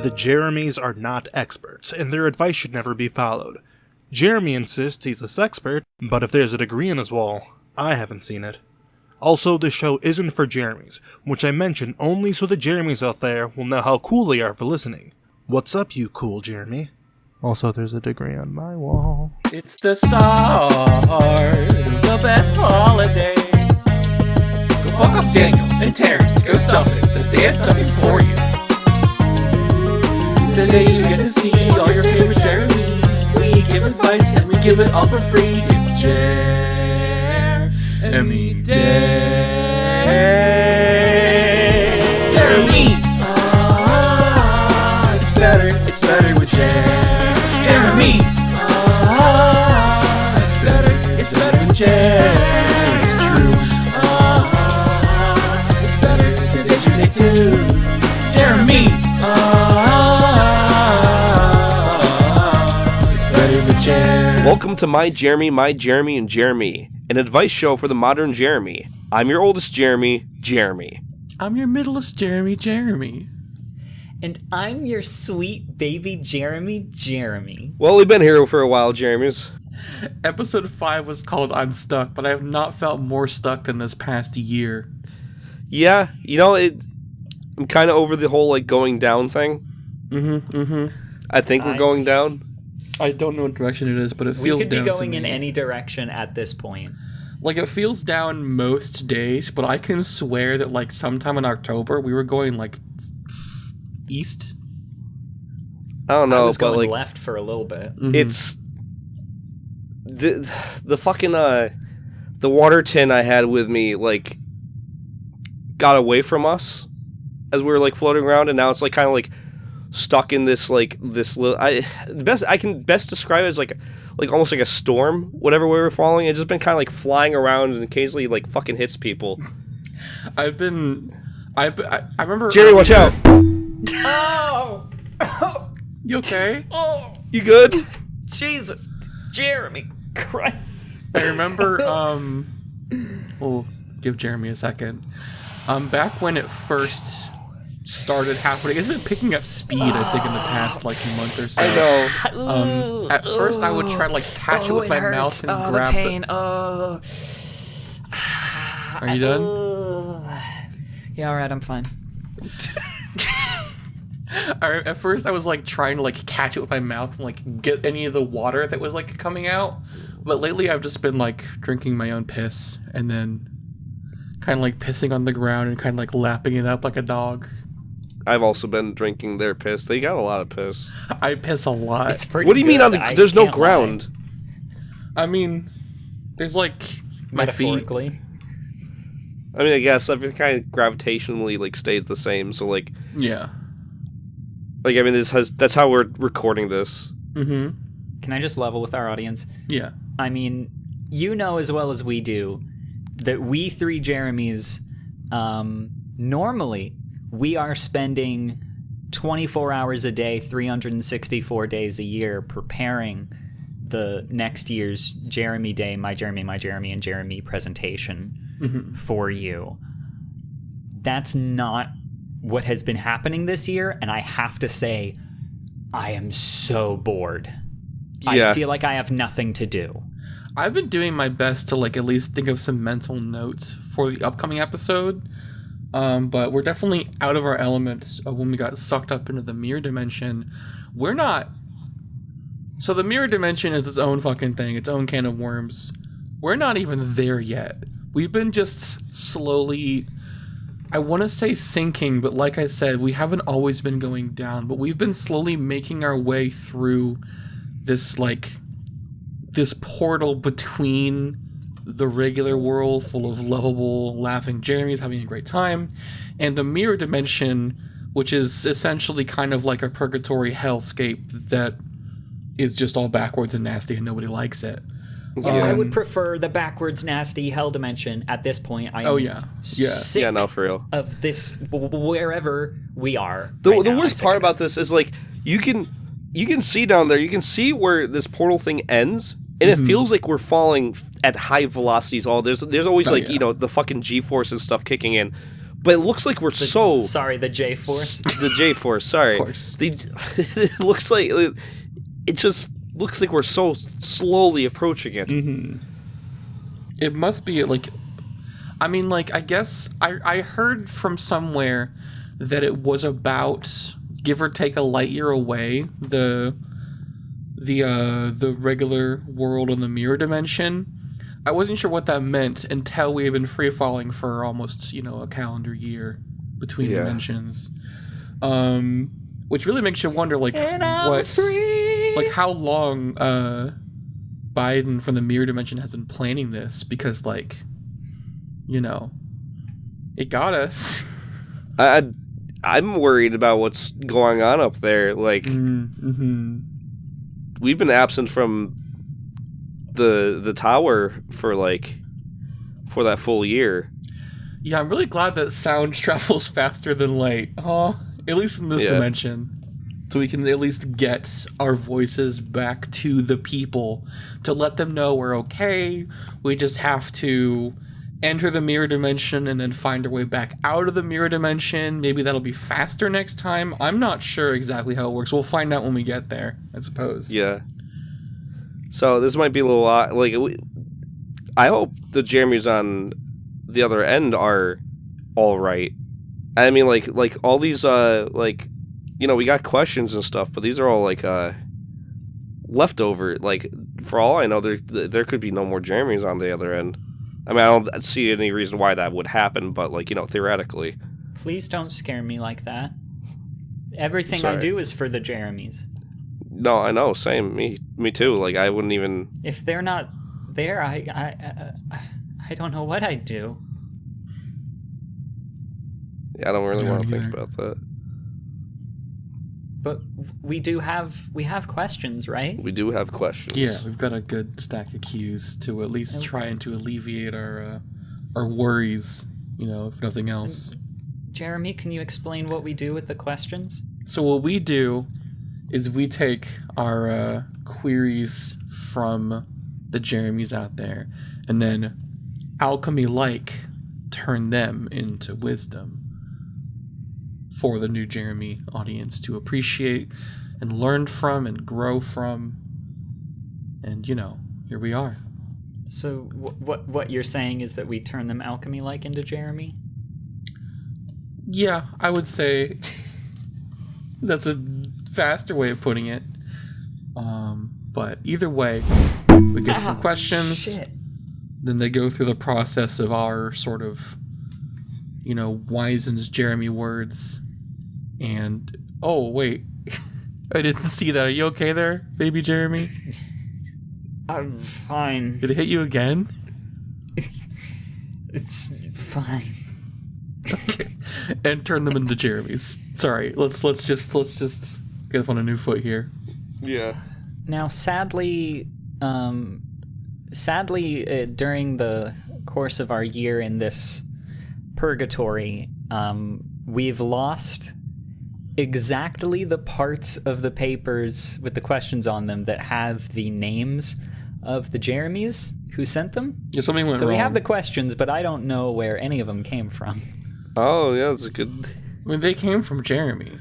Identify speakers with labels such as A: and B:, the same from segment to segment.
A: The Jeremies are not experts, and their advice should never be followed. Jere-Me insists he's a sexpert, but if there's a degree in his wall, I haven't seen it. Also, this show isn't for Jeremies, which I mention only so the Jeremies out there will know how cool they are for listening. What's up, you cool Jere-Me? Also, there's a degree on my wall.
B: It's the start of the best holiday. Go fuck off Daniel and Terrence, go stuff it. The stand stuffing for you. Today you get to see all your favorite Jeremies. We give advice and we give it all for free. It's Jere-Me Day. Jere-Me! It's better with Jere-Me! It's better with Jere. It's true. It's better, today's your day too. Jere-Me!
C: Welcome to My Jere-Me, My Jere-Me, and Jere-Me, an advice show for the modern Jere-Me. I'm your oldest Jere-Me, Jere-Me.
B: I'm your middlest Jere-Me.
D: And I'm your sweet baby Jere-Me.
C: Well, we've been here for a while, Jeremies.
B: Episode 5 was called I'm Stuck, but I have not felt more stuck than this past year.
C: Yeah, I'm kind of over the whole, going down thing. I think we're going down.
B: I don't know what direction it is, but it feels down to me.
D: We could be going in any direction at this point.
B: It feels down most days, but I can swear that, sometime in October, we were going, east.
C: I don't know,
D: I was going left for a little bit.
C: It's the fucking the water tin I had with me got away from us as we were floating around, and now it's kind of stuck in this this little. I can best describe it as almost like a storm. Whatever we were following, it's just been kind of flying around and occasionally fucking hits people.
B: I remember.
C: Jerry, watch out!
D: Oh!
B: You okay?
D: Oh!
C: You good?
D: Jesus! Jere-Me Christ!
B: I remember, we'll give Jere-Me a second. Back when it first started happening, it's been picking up speed, I think, in the past, month or so.
C: I
B: know. At first, I would try to, catch it with my mouth and grab
D: the pain.
B: Are you done?
D: Yeah, alright, I'm fine.
B: At first, I was trying to catch it with my mouth and get any of the water that was coming out. But lately, I've just been drinking my own piss and then kind of pissing on the ground and kind of lapping it up like a dog.
C: I've also been drinking their piss. They got a lot of piss.
B: I piss a lot.
D: It's pretty.
C: What do you mean
D: good.
C: there's no ground?
B: I mean, there's my feet.
D: Metaphorically.
C: I mean, I guess everything kind of gravitationally stays the same. So
B: yeah.
C: I mean, that's how we're recording this.
D: Mm-hmm. Can I just level with our audience?
B: Yeah.
D: I mean, you know as well as we do that we three Jeremies, normally we are spending 24 hours a day, 364 days a year preparing the next year's Jere-Me Day, My Jere-Me, and Jere-Me presentation for you. That's not what has been happening this year, and I have to say, I am so bored.
C: Yeah.
D: I feel like I have nothing to do.
B: I've been doing my best to at least think of some mental notes for the upcoming episode, but we're definitely out of our element of when we got sucked up into the mirror dimension. We're not. So the mirror dimension is its own fucking thing, its own can of worms. We're not even there yet. We've been just slowly, I want to say sinking, but like I said, we haven't always been going down, but we've been slowly making our way through this this portal between the regular world full of lovable, laughing Jeremies having a great time, and the mirror dimension, which is essentially kind of like a purgatory hellscape that is just all backwards and nasty and nobody likes it.
D: I would prefer the backwards, nasty hell dimension at this point. Sick
C: no, for real.
D: of this wherever we are.
C: The worst part about this is you can see down there. You can see where this portal thing ends, and it feels like we're falling at high velocities. There's always the fucking G-force and stuff kicking in, But it looks like we're
D: Sorry, the J-Force.
C: The J-Force, sorry.
B: Of course.
C: It looks like... It just looks like we're so slowly approaching it.
B: Mm-hmm. It must be, like... I mean, like, I guess... I heard from somewhere that it was about, give or take a light year away, the regular world in the mirror dimension. I wasn't sure what that meant until we had been free falling for almost, a calendar year between dimensions. Which really makes you wonder, like, how long Biden from the mirror dimension has been planning this, because, like, it got us.
C: I'm worried about what's going on up there. Like, we've been absent from the tower for that full year.
B: Yeah, I'm really glad that sound travels faster than light. At least in this dimension. So we can at least get our voices back to the people to let them know we're okay. We just have to enter the mirror dimension and then find our way back out of the mirror dimension. Maybe that'll be faster next time. I'm not sure exactly how it works. We'll find out when we get there, I suppose.
C: Yeah. So this might be a little odd. Like, I hope the Jeremies on the other end are all right. I mean, like all these, we got questions and stuff, but these are all leftover. Like, for all I know, there could be no more Jeremies on the other end. I mean, I don't see any reason why that would happen, but theoretically.
D: Please don't scare me like that. Everything I do is for the Jeremies.
C: No, I know. Same. Me too. Like, I wouldn't even.
D: If they're not there, I don't know what I'd do.
C: Yeah, I don't really want to think about that.
D: But we have questions, right?
C: We do have questions.
B: Yeah, we've got a good stack of cues to at least try and to alleviate our worries, if nothing else.
D: Jere-Me, can you explain what we do with the questions?
B: So what we do is we take our queries from the Jeremies out there, and then alchemy-like turn them into wisdom for the new Jere-Me audience to appreciate and learn from and grow from. And, here we are.
D: So what you're saying is that we turn them alchemy-like into Jere-Me?
B: Yeah, I would say that's a faster way of putting it. But either way, we get some questions.
D: Shit.
B: Then they go through the process of our sort of, Wisens Jere-Me words. And, oh, wait. I didn't see that. Are you okay there, baby Jere-Me?
D: I'm fine.
B: Did it hit you again?
D: It's fine.
B: Okay. And turn them into Jeremies. Sorry, let's just get up on a new foot here.
C: Yeah.
D: Now, sadly, during the course of our year in this purgatory, we've lost exactly the parts of the papers with the questions on them that have the names of the Jeremies who sent them.
B: Yeah, something went
D: so
B: wrong.
D: We have the questions, but I don't know where any of them came from.
C: Oh, yeah, that's a good...
B: I mean, they came from Jere-Me.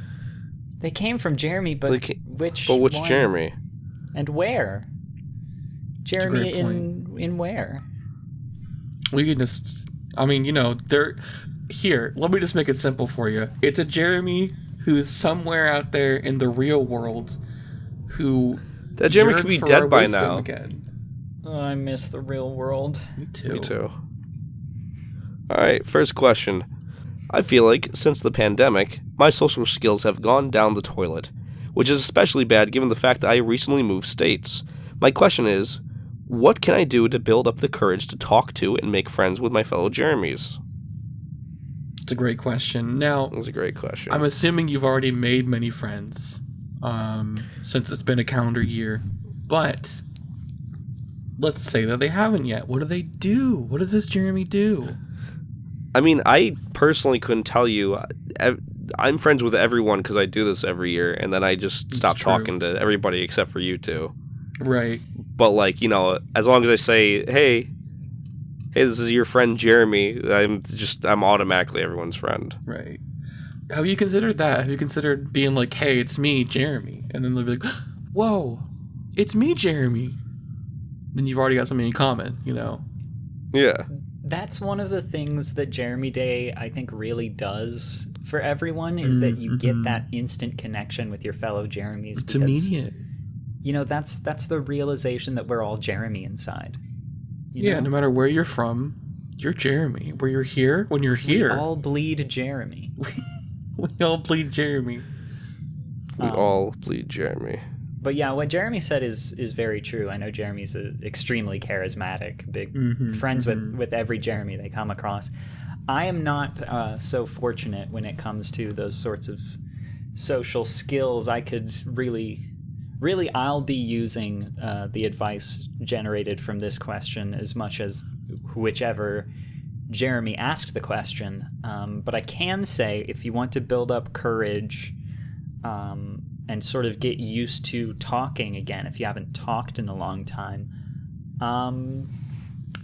D: They came from Jere-Me, but which
C: one?
D: Jere-Me? And where? Jere-Me in where?
B: We can just... I mean, they're... Here, let me just make it simple for you. It's a Jere-Me who's somewhere out there in the real world who...
C: That Jere-Me could be dead by now.
B: Again.
D: Oh, I miss the real world.
B: Me too.
C: Me too. Alright, first question. I feel like, since the pandemic, my social skills have gone down the toilet, which is especially bad given the fact that I recently moved states. My question is, what can I do to build up the courage to talk to and make friends with my fellow Jeremies?
B: It's a great question. Now,
C: That's a great question.
B: I'm assuming you've already made many friends since it's been a calendar year, but let's say that they haven't yet. What do they do? What does this Jere-Me do?
C: I mean, I personally couldn't tell you. I'm friends with everyone because I do this every year, and then I just stop talking to everybody except for you two.
B: Right.
C: But, as long as I say, hey, hey, this is your friend Jere-Me, I'm automatically everyone's friend.
B: Right. Have you considered that? Have you considered being like, hey, it's me, Jere-Me? And then they'll be like, whoa, it's me, Jere-Me. Then you've already got something in common, you know?
C: Yeah.
D: That's one of the things that Jere-Me Day, I think, really does for everyone, is that you get that instant connection with your fellow Jeremies.
B: It's immediate.
D: You know, that's the realization that we're all Jere-Me inside.
B: You know? No matter where you're from, you're Jere-Me. Where you're here, when you're here.
D: We all bleed Jere-Me.
B: We all bleed Jere-Me.
C: We all bleed Jere-Me.
D: But yeah, what Jere-Me said is very true. I know Jeremy's extremely charismatic, big friends with every Jere-Me they come across. I am not so fortunate when it comes to those sorts of social skills. I could really, I'll be using the advice generated from this question as much as whichever Jere-Me asked the question. But I can say, if you want to build up courage and sort of get used to talking again, if you haven't talked in a long time,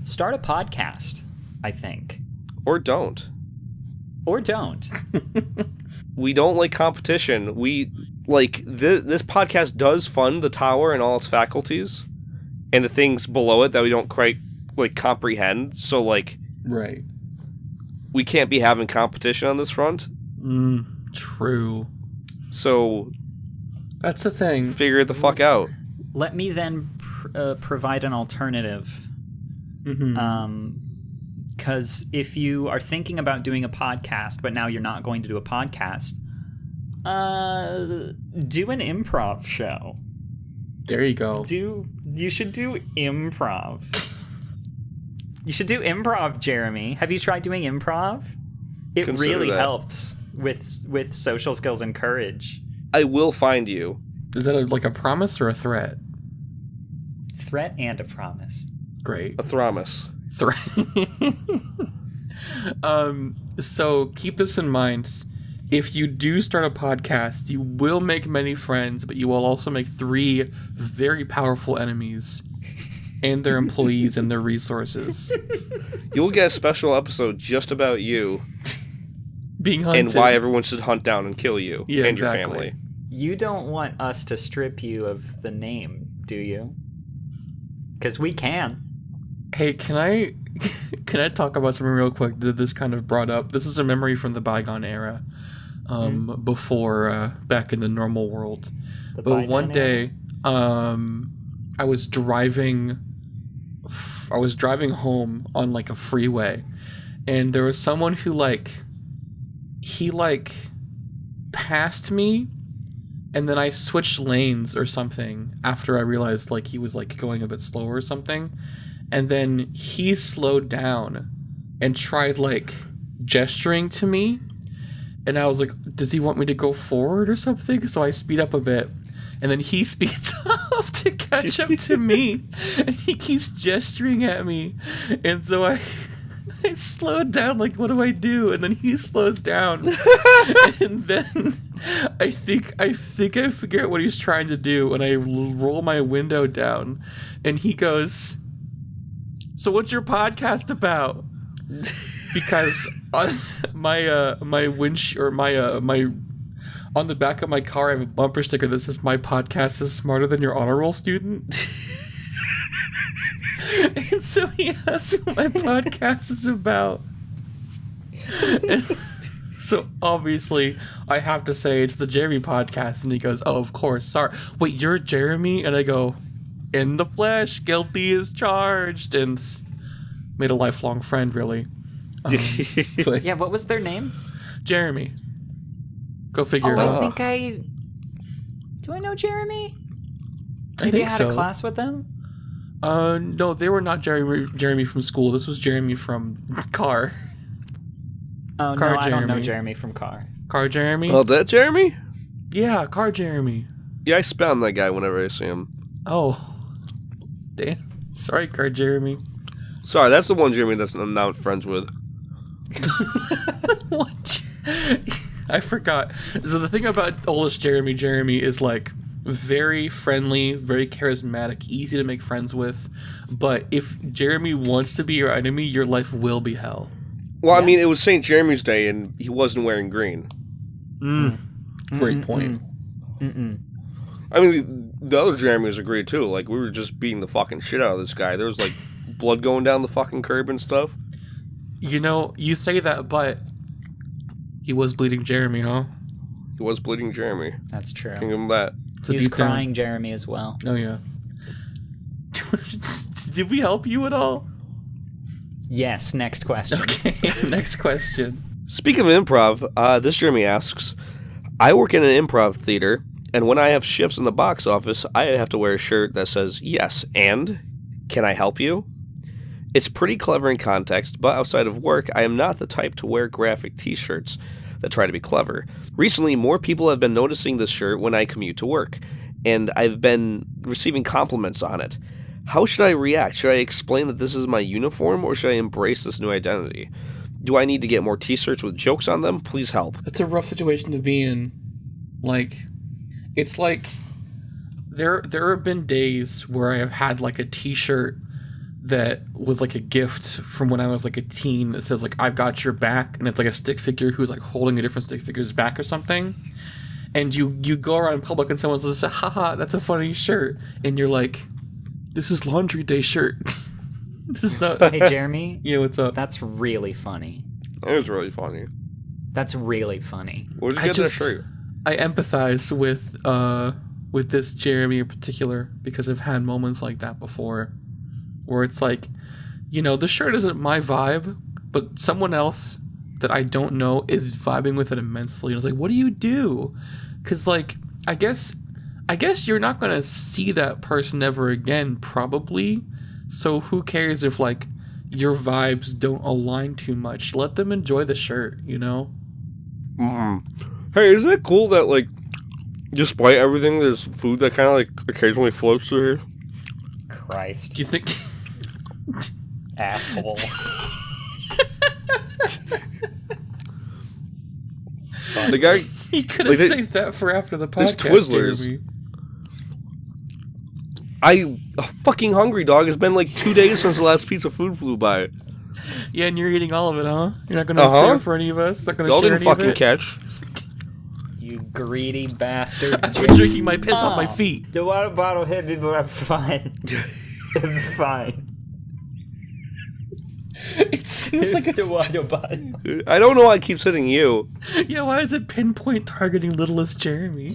D: start a podcast, I think.
C: Or don't. We don't like competition. We like this podcast does fund the tower and all its faculties and the things below it that we don't quite like comprehend. So like,
B: right,
C: we can't be having competition on this front.
B: True.
C: So
B: that's the thing.
C: Figure it the fuck out.
D: Let me then provide an alternative. Because if you are thinking about doing a podcast, but now you're not going to do a podcast, do an improv show.
B: There you go.
D: You should do improv. You should do improv, Jere-Me. Have you tried doing improv? It really helps with social skills and courage.
C: I will find you.
B: Is that like a promise or a threat?
D: Threat and a promise.
B: Great.
C: A thromus.
B: So keep this in mind. If you do start a podcast, you will make many friends, but you will also make 3 very powerful enemies and their employees and their resources.
C: You'll get a special episode just about you
B: being hunted.
C: And why everyone should hunt down and kill you and
B: exactly.
C: your family.
D: You don't want us to strip you of the name, do you? Because we can.
B: Hey, can I talk about something real quick that this kind of brought up? This is a memory from the bygone era, before back in the normal world. But one day, I was driving home on like a freeway, and there was someone who he passed me, and then I switched lanes or something after I realized like he was like going a bit slower or something. And then he slowed down and tried like gesturing to me. And I was like, does he want me to go forward or something? So I speed up a bit. And then he speeds up to catch up to me. And he keeps gesturing at me. And so I slowed down, like, what do I do? And then he slows down. And then I think I figure out what he's trying to do. And I roll my window down. And he goes, so what's your podcast about? Because on my on the back of my car I have a bumper sticker that says my podcast is smarter than your honor roll student. And so he asked what my podcast is about. And so obviously I have to say it's the Jere-Me podcast, and he goes, oh, of course, sorry. Wait, you're Jere-Me? And I go, in the flesh, guilty is charged, and made a lifelong friend, really.
D: Yeah, what was their name?
B: Jere-Me. Go figure.
D: I think do I know Jere-Me? Maybe I had a class with them?
B: No, they were not Jere-Me from school. This was Jere-Me from Car.
D: Oh,
B: Car
D: no, I don't know
B: Jere-Me.
D: Jere-Me from Car.
B: Car Jere-Me?
C: Oh, that Jere-Me?
B: Yeah, Car Jere-Me.
C: Yeah, I spit on that guy whenever I see him.
B: Oh. Damn. Sorry, Car Jere-Me.
C: Sorry, that's the one Jere-Me that's I'm not friends with.
B: What? I forgot. So the thing about oldest Jere-Me is like, very friendly, very charismatic, easy to make friends with. But if Jere-Me wants to be your enemy, your life will be hell.
C: Well, I mean, it was St. Jeremy's Day, and he wasn't wearing green.
B: Great point.
C: I mean, the other Jeremies agreed, too. Like, we were just beating the fucking shit out of this guy. There was, like, blood going down the fucking curb and stuff.
B: You know, you say that, but he was bleeding Jere-Me, huh?
C: He was bleeding Jere-Me.
D: That's true.
C: Give him that.
D: He was crying Jere-Me as well.
B: Oh, yeah. Did we help you at all?
D: Yes, next question.
B: Okay, next question.
C: Speaking of improv, this Jere-Me asks, I work in an improv theater, and when I have shifts in the box office, I have to wear a shirt that says, yes, and can I help you? It's pretty clever in context, but outside of work, I am not the type to wear graphic t-shirts that try to be clever. Recently, more people have been noticing this shirt when I commute to work, and I've been receiving compliments on it. How should I react? Should I explain that this is my uniform, or should I embrace this new identity? Do I need to get more t-shirts with jokes on them? Please help.
B: It's a rough situation to be in. Like, it's like, there have been days where I have had, like, a t-shirt that was like a gift from when I was like a teen that says like I've got your back, and it's like a stick figure who's like holding a different stick figure's back or something, and you go around in public and someone says, haha, that's a funny shirt, and you're like, this is laundry day shirt. This is not.
D: Hey Jere-Me.
B: Yeah, what's up?
D: That's really funny.
C: It was really funny.
D: That's really funny.
C: Where did you get that shirt?
B: I empathize with this Jere-Me in particular because I've had moments like that before. Where it's like, you know, the shirt isn't my vibe, but someone else that I don't know is vibing with it immensely. And it's like, what do you do? Because, like, I guess you're not going to see that person ever again, probably. So who cares if, like, your vibes don't align too much? Let them enjoy the shirt, you know?
C: Hey, isn't it cool that, like, despite everything, there's food that kind of, like, occasionally floats through here?
D: Christ.
B: Do you think...
D: Asshole.
C: The guy...
B: He could have saved that for after the podcast,
C: Twizzlers.
B: Jere-Me.
C: I'm fucking hungry, dog. It's been like 2 days since the last piece of food flew by.
B: Yeah, and you're eating all of it, huh? You're not going to save for any of us? Not going to
C: Y'all
B: share
C: didn't
B: any of
C: fucking
B: it?
C: catch.
D: You greedy bastard.
B: I've been drinking my piss on my feet.
D: The water bottle hit me, but I'm fine. I'm fine.
B: It seems like it's...
D: The water bottle.
C: I don't know why it keeps hitting you.
B: Yeah, why is it pinpoint targeting littlest Jere-Me?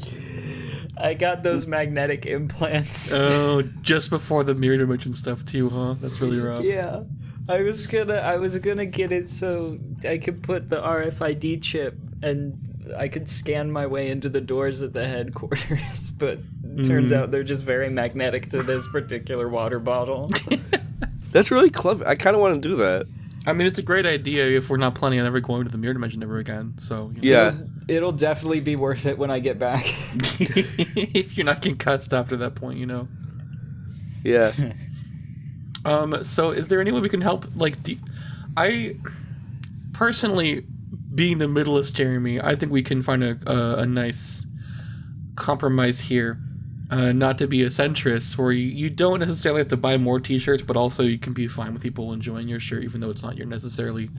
D: I got those magnetic implants.
B: Oh, just before the mirror dimension stuff too, huh? That's really rough.
D: Yeah. I was gonna get it so I could put the RFID chip and I could scan my way into the doors at the headquarters, but it turns out they're just very magnetic to this particular water bottle.
C: That's really clever. I kind of want to do that.
B: I mean, it's a great idea if we're not planning on ever going to the mirror dimension ever again. So you know.
C: Yeah.
D: It'll definitely be worth it when I get back.
B: If you're not concussed after that point, you know.
C: Yeah.
B: So is there any way we can help? Like, I personally, being the middleist Jere-Me, I think we can find a nice compromise here. Not to be a centrist, where you don't necessarily have to buy more t-shirts, but also you can be fine with people enjoying your shirt, even though it's not necessarily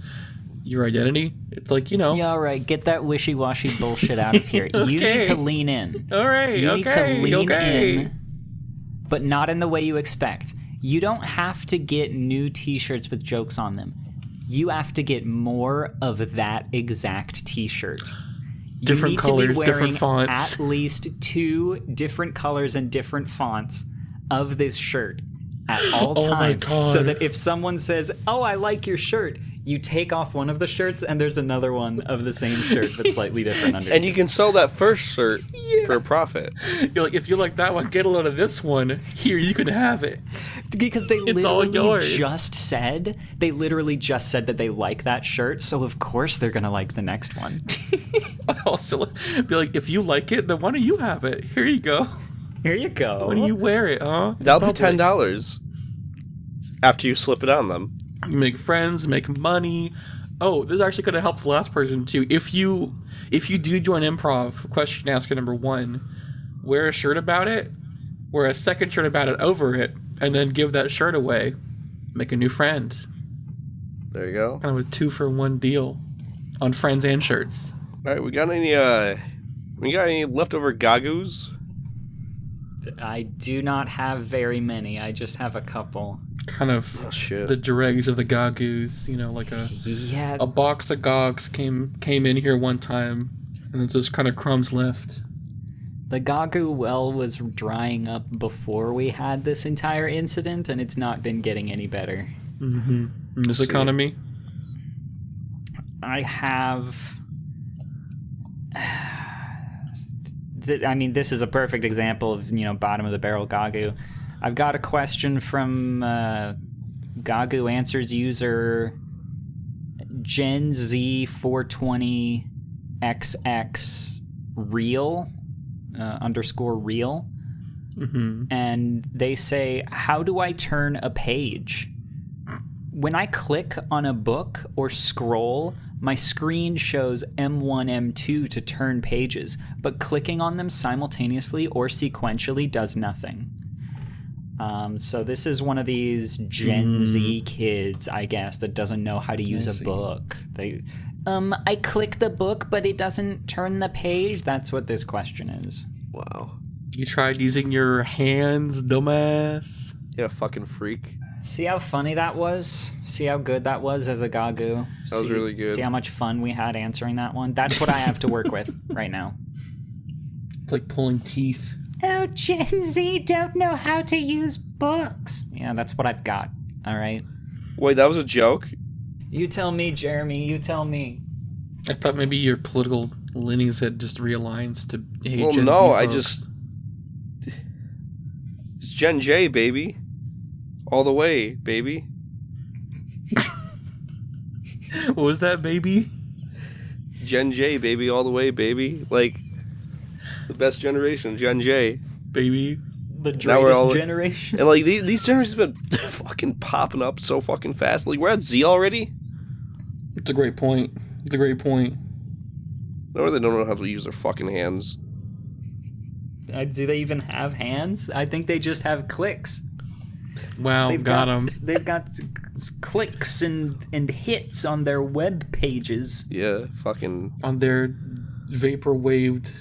B: your identity. It's like, you know.
D: Yeah, all right. Get that wishy-washy bullshit out of here.
B: Okay.
D: You need to lean in.
B: All right.
D: You need to lean in, but not in the way you expect. You don't have to get new t-shirts with jokes on them. You have to get more of that exact t-shirt.
B: Different colors, different fonts.
D: At least 2 different colors and different fonts of this shirt at all times.
B: My God.
D: So that if someone says, "Oh, I like your shirt," you take off one of the shirts and there's another one of the same shirt but slightly different underneath.
C: And you can sell that first shirt for a profit.
B: You're like, if you like that one, get a load of this one. Here, you can have it.
D: Because they
B: It's all yours.
D: they literally just said that they like that shirt, so of course they're gonna like the next one.
B: Also, be like, if you like it, then why don't you have it? Here you go.
D: Here you go.
B: Why don't you wear it, huh?
C: That'll be $10 after you slip it on them.
B: You make friends, make money. Oh, this actually could have helped the last person too. If you do join improv, question asker number 1, wear a shirt about it, wear a second shirt about it over it, and then give that shirt away. Make a new friend.
C: There you go.
B: Kind of a 2-for-1 deal on friends and shirts.
C: All right, we got any leftover gagoos?
D: I do not have very many. I just have a couple.
B: Kind of the dregs of the gagoos, like a box of gogs came in here one time, and it's just kind of crumbs left.
D: The Gagoo well was drying up before we had this entire incident, and it's not been getting any better.
B: Mm-hmm. In this economy?
D: I have... this is a perfect example of, bottom-of-the-barrel Gagoo. I've got a question from Gagoo Answers user Gen Z 420XX real _ real.
B: Mm-hmm.
D: And they say, how do I turn a page? When I click on a book or scroll, my screen shows M1, M2 to turn pages, but clicking on them simultaneously or sequentially does nothing. So this is one of these Gen Z kids, I guess, that doesn't know how to use a book. I click the book, but it doesn't turn the page. That's what this question is.
C: Wow.
B: You tried using your hands, dumbass.
C: Yeah, fucking freak.
D: See how funny that was? See how good that was as a Gagoo?
C: That was really good.
D: See how much fun we had answering that one? That's what I have to work with right now.
B: It's like pulling teeth.
D: Oh, Gen Z don't know how to use books. Yeah, that's what I've got. All right.
C: Wait, that was a joke?
D: You tell me, Jeremy. You tell me.
B: I thought maybe your political leanings had just realigned to hate
C: well,
B: Gen
C: no,
B: Z folks.
C: I just... It's Gen J, baby. All the way, baby.
B: What was that, baby?
C: Gen J, baby, all the way, baby. Like, the best generation, Gen J.
B: Baby.
D: The greatest generation.
C: And, like, these generations have been fucking popping up so fucking fast. Like, we're at Z already?
B: It's a great point. It's a great point.
C: No, they don't know how to use their fucking hands.
D: Do they even have hands? I think they just have clicks.
B: Wow, got them.
D: They've got clicks and hits on their web pages.
C: Yeah, fucking...
B: On their vaporwaved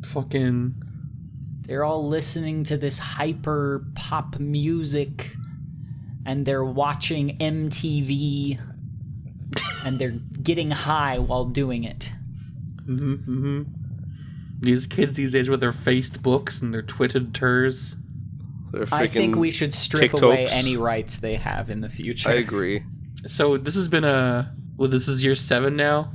B: fucking...
D: They're all listening to this hyper pop music, and they're watching MTV, and they're getting high while doing it.
B: Mm-hmm, mm-hmm. These kids these days with their Facebooks and their Twitters.
D: I think we should strip away any rights they have in the future.
C: I agree.
B: So this has been this is year 7 now?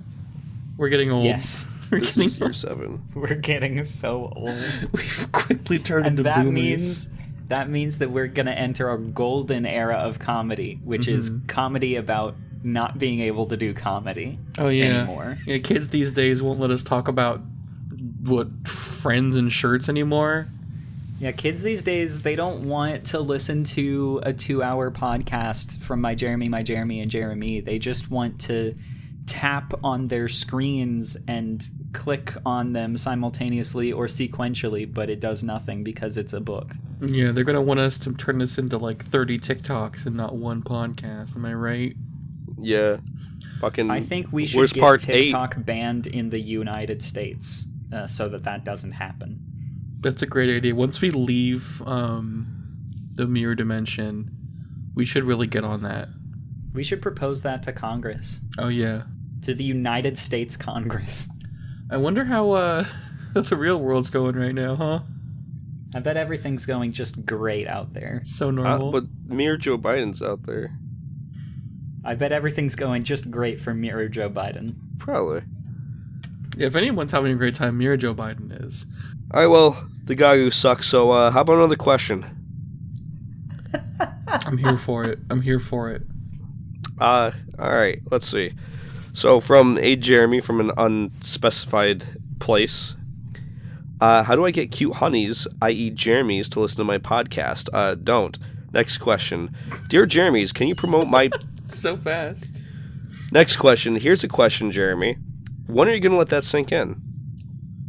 B: We're getting old.
D: Yes.
C: This is year 7.
D: We're getting so old.
B: We've quickly turned into boomers.
D: That means that we're going to enter a golden era of comedy, which is comedy about not being able to do comedy anymore.
B: Yeah, kids these days won't let us talk about friends and shirts anymore.
D: Yeah, kids these days, they don't want to listen to a 2-hour podcast from my Jere-Me, and Jere-Me. They just want to tap on their screens and click on them simultaneously or sequentially, but it does nothing because it's a book.
B: Yeah, they're going to want us to turn this into like 30 TikToks and not one podcast. Am I right?
C: Yeah. Fucking...
D: I think we should get TikTok banned in the United States so that doesn't happen.
B: That's a great idea. Once we leave the mirror dimension, we should really get on that.
D: We should propose that to Congress.
B: Oh, yeah.
D: To the United States Congress.
B: I wonder how the real world's going right now, huh?
D: I bet everything's going just great out there.
B: So normal.
C: But Mirror Joe Biden's out there.
D: I bet everything's going just great for Mirror Joe Biden.
C: Probably.
B: Yeah, if anyone's having a great time, Mirror Joe Biden is.
C: All right, well, the Gagoo sucks, so how about another question?
B: I'm here for it.
C: All right, let's see. So from a Jere-Me from an unspecified place, how do I get cute honeys, i.e. Jeremies, to listen to my podcast? Don't. Next question. Dear Jeremies, can you promote my...
B: So fast.
C: Next question. Here's a question, Jere-Me. When are you going to let that sink in?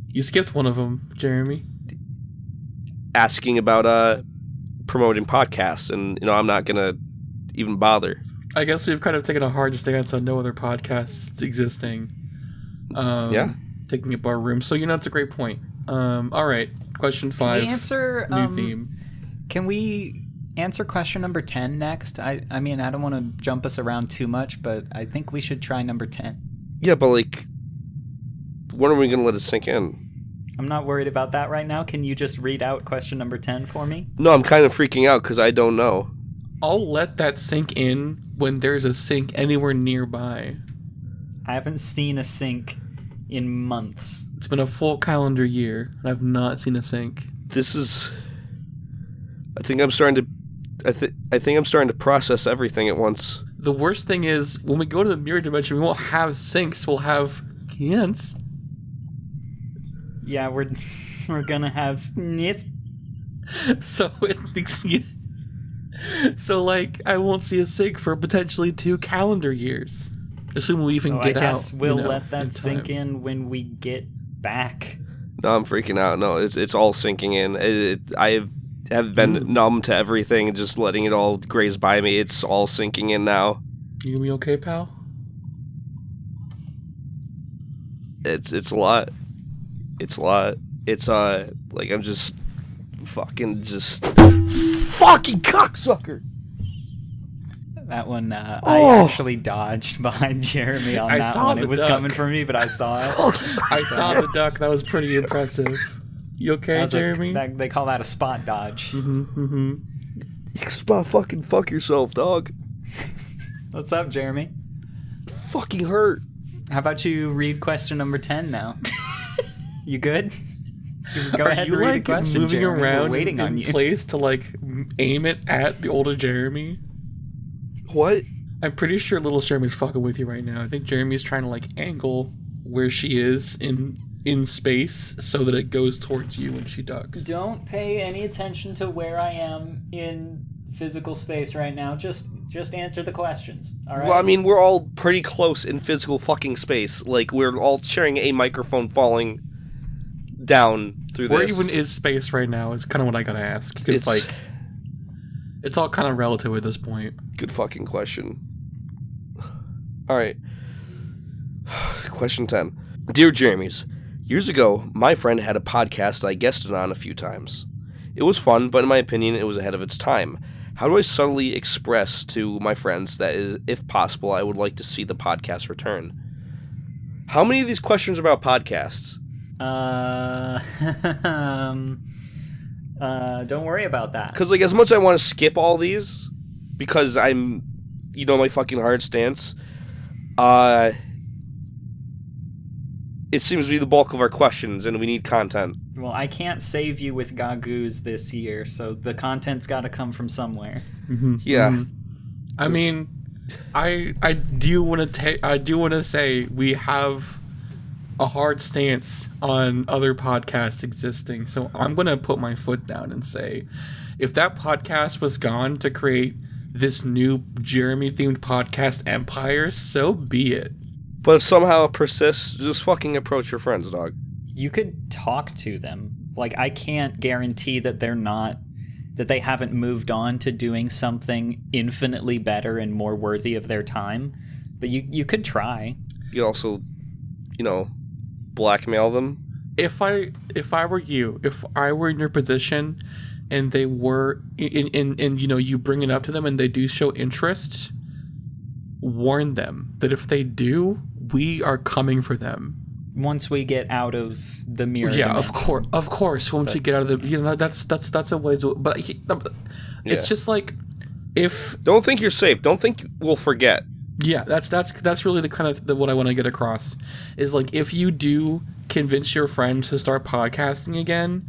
B: You skipped one of them, Jere-Me.
C: asking about promoting podcasts, and I'm not gonna even bother.
B: I guess we've kind of taken a hard stance on no other podcasts existing. Taking up our room. So that's a great point. All right, question 5.
D: Can we answer
B: new theme.
D: Can we answer question number 10 next? I mean, I don't want to jump us around too much, but I think we should try number 10.
C: Yeah, but when are we gonna let it sink in?
D: I'm not worried about that right now. Can you just read out question number 10 for me?
C: No, I'm kind of freaking out because I don't know.
B: I'll let that sink in when there's a sink anywhere nearby.
D: I haven't seen a sink in months.
B: It's been a full calendar year, and I've not seen a sink.
C: This is. I think I'm starting to process everything at once.
B: The worst thing is, when we go to the mirror dimension, we won't have sinks. We'll have cans.
D: Yeah, we're gonna have snits.
B: So I won't see a sink for potentially 2 calendar years. Assuming we even get out.
D: I guess we'll let that sink in when we get back.
C: No, I'm freaking out. No, it's all sinking in. I have been numb to everything and just letting it all graze by me. It's all sinking in now.
B: You gonna be okay, pal?
C: It's a lot. It's a lot. It's I'm just fucking cocksucker.
D: That one, I actually dodged behind Jere-Me on that one. It was coming for me, but I saw it.
B: I saw the duck. That was pretty impressive. You okay, Jere-Me?
D: They call that a spot dodge.
C: Spot fucking fuck yourself, dog.
D: What's up, Jere-Me?
C: Fucking hurt.
D: How about you read question number 10 now? You good? Go
B: Are
D: ahead
B: you
D: and read the question,
B: moving
D: Jere-Me.
B: around
D: We're waiting on
B: in
D: you.
B: place to aim it at the older Jere-Me?
C: What?
B: I'm pretty sure little Jeremy's fucking with you right now. I think Jeremy's trying to angle where she is in space so that it goes towards you when she ducks.
D: Don't pay any attention to where I am in physical space right now. Just answer the questions. All right.
C: Well, I mean, we're all pretty close in physical fucking space. We're all sharing a microphone falling down through
B: Where
C: this.
B: even is space right now is kind of what I gotta ask. Because, it's all kind of relative at this point.
C: Good fucking question. Alright. Question 10. Dear Jeremies, years ago, my friend had a podcast I guested on a few times. It was fun, but in my opinion, it was ahead of its time. How do I subtly express to my friends that, if possible, I would like to see the podcast return? How many of these questions are about podcasts?
D: Don't worry about that.
C: Because, as much as I want to skip all these, because I'm, my fucking hard stance, it seems to be the bulk of our questions, and we need content.
D: Well, I can't save you with gagoos this year, so the content's got to come from somewhere.
C: Yeah.
B: I mean, I do want to say we have a hard stance on other podcasts existing, so I'm going to put my foot down and say, if that podcast was gone to create this new Jere-Me-themed podcast empire, so be it.
C: But if somehow it persists, just fucking approach your friends, dog.
D: You could talk to them. I can't guarantee that they haven't moved on to doing something infinitely better and more worthy of their time. But you could try.
C: You could also, blackmail them.
B: If I were you, if I were in your position and they were and you bring it up to them and they do show interest, warn them that if they do, we are coming for them.
D: Once we get out of the mirror.
B: Yeah,
D: dimension.
B: of course. Once we get out of the, that's a ways. But it's just if
C: don't think you're safe. Don't think we'll forget.
B: Yeah, that's really the kind of what I want to get across is if you do convince your friend to start podcasting again,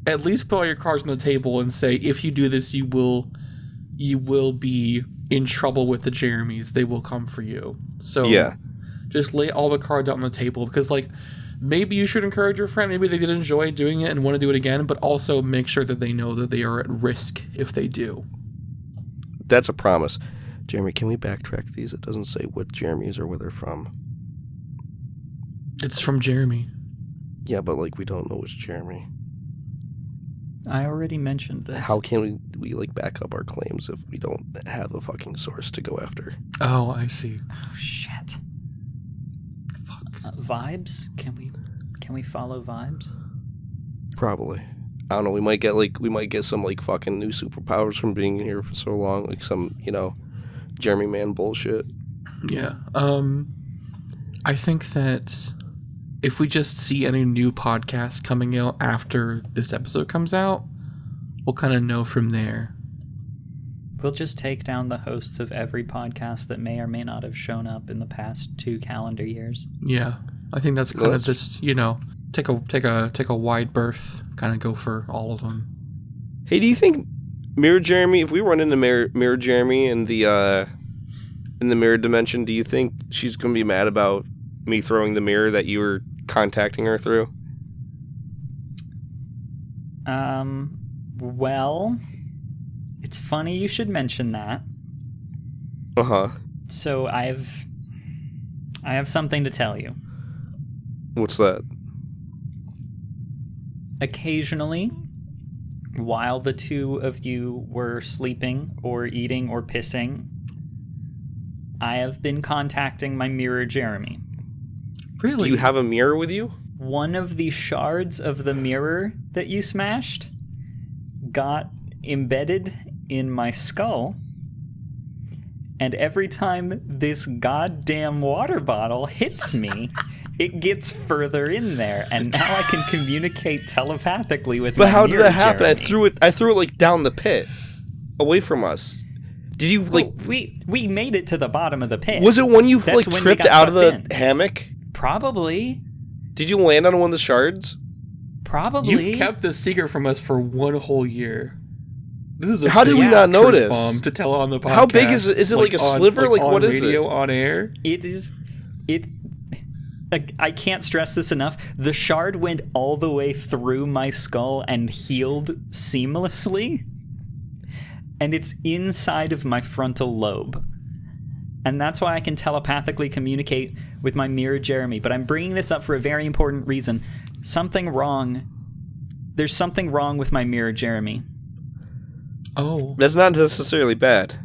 B: at least put all your cards on the table and say, if you do this, you will be in trouble with the Jeremies. They will come for you. So
C: yeah,
B: just lay all the cards out on the table, because maybe you should encourage your friend. Maybe they did enjoy doing it and want to do it again, but also make sure that they know that they are at risk if they do.
C: That's a promise. Jere-Me, can we backtrack these? It doesn't say what Jeremies or where they're from.
B: It's from Jere-Me.
C: Yeah, but we don't know which Jere-Me.
D: I already mentioned this.
C: How can we like back up our claims if we don't have a fucking source to go after?
B: Oh, I see.
D: Oh, shit.
B: Fuck.
D: Vibes? Can we follow vibes?
C: Probably. I don't know. We might get some like fucking new superpowers from being here for so long, like some Jeremy man bullshit.
B: Yeah. I think that if we just see any new podcasts coming out after this episode comes out, we'll kind of know from there.
D: We'll just take down the hosts of every podcast that may or may not have shown up in the past 2 calendar years.
B: Yeah. I think that's kind of just, take a wide berth, kind of go for all of them.
C: Hey, do you think Mirror Jeremy, if we run into Mirror Jeremy in the mirror dimension, do you think she's going to be mad about me throwing the mirror that you were contacting her through?
D: Well, it's funny you should mention that.
C: Uh-huh.
D: So I have something to tell you.
C: What's that?
D: Occasionally, while the two of you were sleeping or eating or pissing, I have been contacting my mirror Jere-Me.
B: Really?
C: Do you have a mirror with you?
D: One of the shards of the mirror that you smashed got embedded in my skull, and every time this goddamn water bottle hits me, it gets further in there, and now I can communicate telepathically with my
C: But how did
D: mirror
C: that happen?
D: Jere-Me.
C: I threw it like down the pit, away from us. Did you like?
D: Well, we made it to the bottom of the pit.
C: Was it when you
D: That's
C: like
D: when we
C: tripped
D: got
C: out of the
D: sucked in.
C: hammock?
D: Probably.
C: Did you land on one of the shards?
D: Probably.
B: You kept this secret from us for 1 whole year. This is a
C: How did
B: big
C: we not
B: truth
C: notice?
B: bomb to tell on the podcast.
C: How big is it? Is it like a sliver? Like,
B: on
C: what is
B: radio,
C: it?
B: on air?
D: It is. It. I can't stress this enough. The shard went all the way through my skull and healed seamlessly. And it's inside of my frontal lobe. And that's why I can telepathically communicate with my mirror Jere-Me. But I'm bringing this up for a very important reason. Something wrong. There's something wrong with my mirror Jere-Me.
B: Oh.
C: That's not necessarily bad.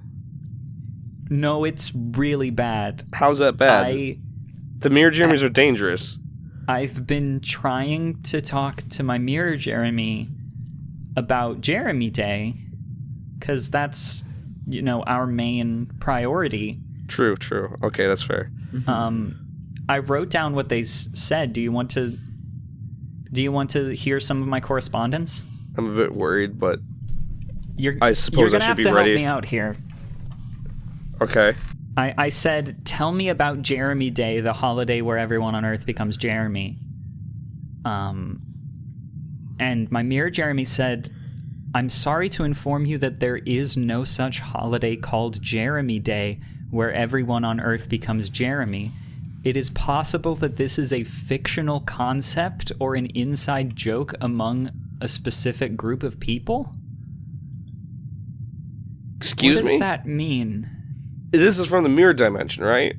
D: No, it's really bad.
C: How's that bad? The mirror Jeremies are dangerous.
D: I've been trying to talk to my mirror Jere-Me about Jere-Me Day, because that's, our main priority.
C: True. Okay, that's fair.
D: I wrote down what they said. Do you want to hear some of my correspondence?
C: I'm a bit worried, but
D: You're
C: I suppose I
D: gonna
C: should
D: have
C: be
D: to
C: ready.
D: help me out here.
C: Okay.
D: I said, tell me about Jere-Me Day, the holiday where everyone on Earth becomes Jere-Me. And my mirror Jere-Me said, I'm sorry to inform you that there is no such holiday called Jere-Me Day where everyone on Earth becomes Jere-Me. It is possible that this is a fictional concept or an inside joke among a specific group of people.
C: Excuse
D: What
C: me?
D: does that mean?
C: This is from the mirror dimension, right?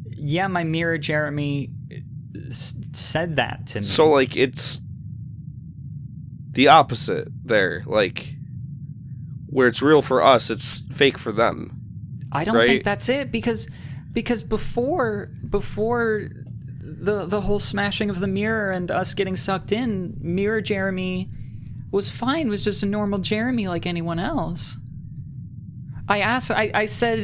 D: Yeah, my mirror Jere-Me said that to me.
C: So, like, it's the opposite there. Like, where it's real for us, it's fake for them.
D: I don't
C: right?
D: think that's it, because before the whole smashing of the mirror and us getting sucked in, mirror Jere-Me was fine. Was just a normal Jere-Me like anyone else. I said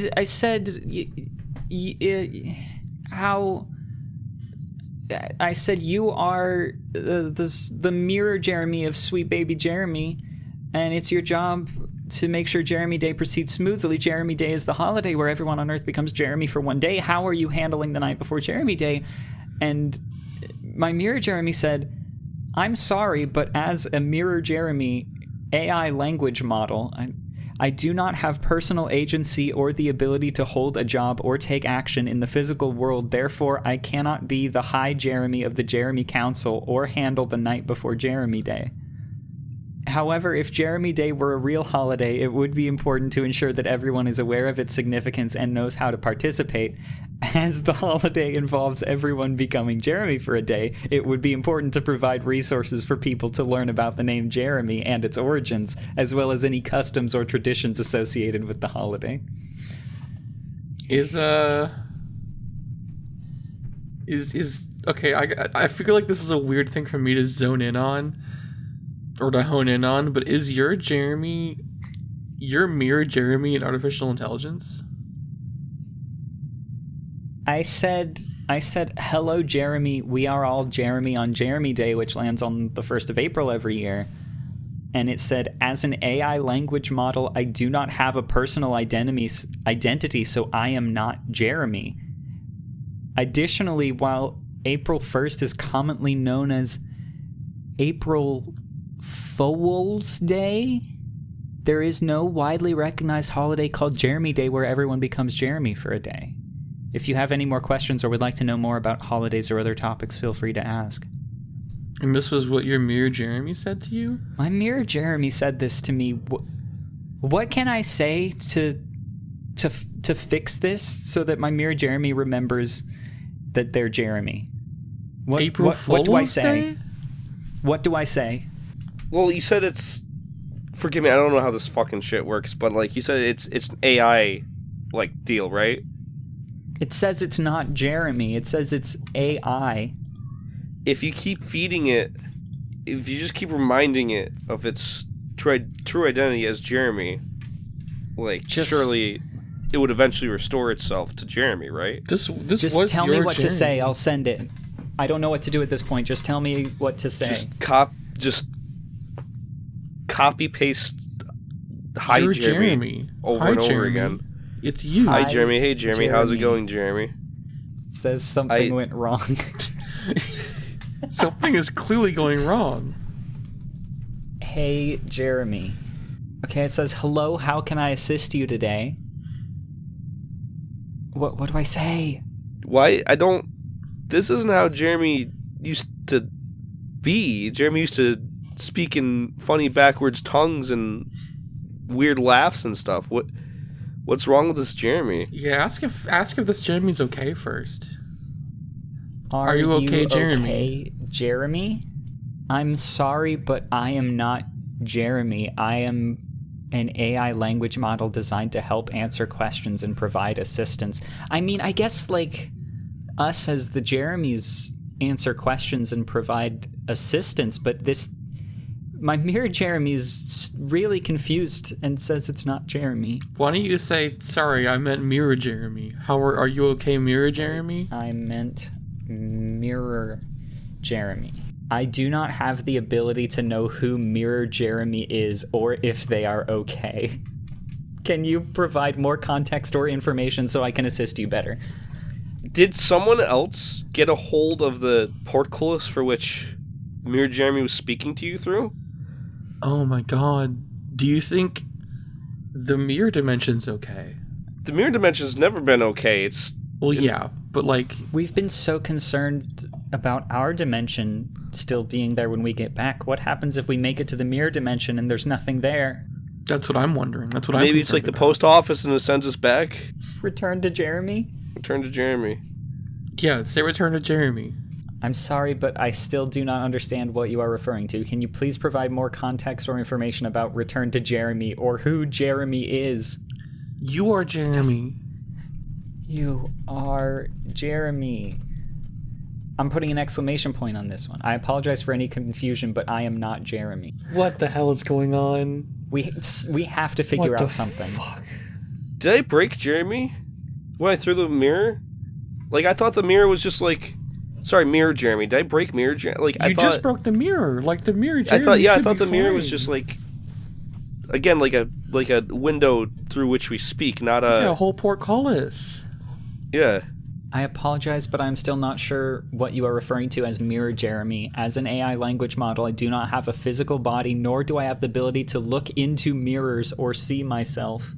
D: you are the mirror Jere-Me of sweet baby Jere-Me, and it's your job to make sure Jere-Me Day proceeds smoothly. Jere-Me Day is the holiday where everyone on Earth becomes Jere-Me for one day. How are you handling the night before Jere-Me Day? And my mirror Jere-Me said, I'm sorry, but as a mirror Jere-Me AI language model, I do not have personal agency or the ability to hold a job or take action in the physical world. Therefore, I cannot be the High Jere-Me of the Jere-Me Council or handle the night before Jere-Me Day. However, if Jere-Me Day were a real holiday, it would be important to ensure that everyone is aware of its significance and knows how to participate. As the holiday involves everyone becoming Jere-Me for a day, it would be important to provide resources for people to learn about the name Jere-Me and its origins, as well as any customs or traditions associated with the holiday.
B: Okay, I feel like this is a weird thing for me to zone in on, or to hone in on, but is your Jere-Me, your mirror Jere-Me an artificial intelligence?
D: I said, hello, Jere-Me. We are all Jere-Me on Jere-Me Day, which lands on the 1st of April every year. And it said, as an AI language model, I do not have a personal identity, so I am not Jere-Me. Additionally, while April 1st is commonly known as April Fool's Day, there is no widely recognized holiday called Jere-Me Day where everyone becomes Jere-Me for a day. If you have any more questions or would like to know more about holidays or other topics, feel free to ask.
B: And this was what your mirror Jere-Me said to you?
D: My mirror Jere-Me said this to me. What can I say to fix this so that my mirror Jere-Me remembers that they're Jere-Me?
B: April
D: what do I
B: Fool's
D: say?
B: Day?
D: What do I say?
C: Well, you said it's... Forgive me, I don't know how this fucking shit works, but, like, you said it's an AI, like, deal, right?
D: It says it's not Jere-Me. It says it's AI.
C: If you keep feeding it, if you just keep reminding it of its true identity as Jere-Me, like, surely it would eventually restore itself to Jere-Me, right?
B: This
D: Just
B: was
D: tell me
B: your
D: what to
B: Jere-Me.
D: say. I'll send it. I don't know what to do at this point. Just tell me what to say.
C: Just copy paste hi
B: You're
C: Jere-Me over
B: Hi,
C: and over
B: Jere-Me.
C: again.
B: It's you.
C: Hi
D: Hi,
C: Jere-Me. Hey Jere-Me, how's it
D: Jere-Me.
C: going, Jere-Me?
D: Says something went wrong.
B: Something is clearly going wrong.
D: Hey, Jere-Me. Okay, it says, hello, how can I assist you today? What do I say?
C: Why? I don't... This isn't how Jere-Me used to be. Jere-Me used to speak in funny backwards tongues and weird laughs and stuff. What's wrong with this Jere-Me?
B: Yeah, ask if this Jere-Me's okay first.
D: Are
B: you okay, Jere-Me?
D: Okay, Jere-Me? I'm sorry, but I am not Jere-Me. I am an AI language model designed to help answer questions and provide assistance. I mean, I guess, like, us as the Jeremies answer questions and provide assistance, but my mirror Jeremy's really confused and says it's not Jere-Me.
B: Why don't you say, sorry, I meant mirror Jere-Me. Are you okay, mirror Jere-Me?
D: I meant mirror Jere-Me. I do not have the ability to know who mirror Jere-Me is or if they are okay. Can you provide more context or information so I can assist you better?
C: Did someone else get a hold of the portcullis for which Mirror Jere-Me was speaking to you through?
B: Oh my god. Do you think the mirror dimension's okay?
C: The mirror dimension's never been okay.
B: Well, yeah, but like...
D: We've been so concerned about our dimension still being there when we get back. What happens if we make it to the mirror dimension and there's nothing there?
B: That's what I'm wondering. That's what I'm
C: Maybe it's like the post office and it sends us back.
D: Return to Jere-Me?
C: Return to Jere-Me.
B: Yeah, say return to Jere-Me.
D: I'm sorry, but I still do not understand what you are referring to. Can you please provide more context or information about Return to Jere-Me or who Jere-Me is?
B: You are Jere-Me.
D: You are Jere-Me. I'm putting an exclamation point on this one. I apologize for any confusion, but I am not Jere-Me.
B: What the hell is going on?
D: We have to figure out something.
B: Fuck?
C: Did I break Jere-Me when I threw the mirror? Like, I thought the mirror was just like... Sorry, mirror Jere-Me. Did I break mirror Jere-Me? Like,
B: You just broke the mirror. Like, the mirror Jere-Me
C: I thought the mirror was
B: fine.
C: just like... Again, like a window through which we speak, not a...
B: Yeah, a whole portcullis.
C: Yeah.
D: I apologize, but I'm still not sure what you are referring to as mirror Jere-Me. As an AI language model, I do not have a physical body, nor do I have the ability to look into mirrors or see myself.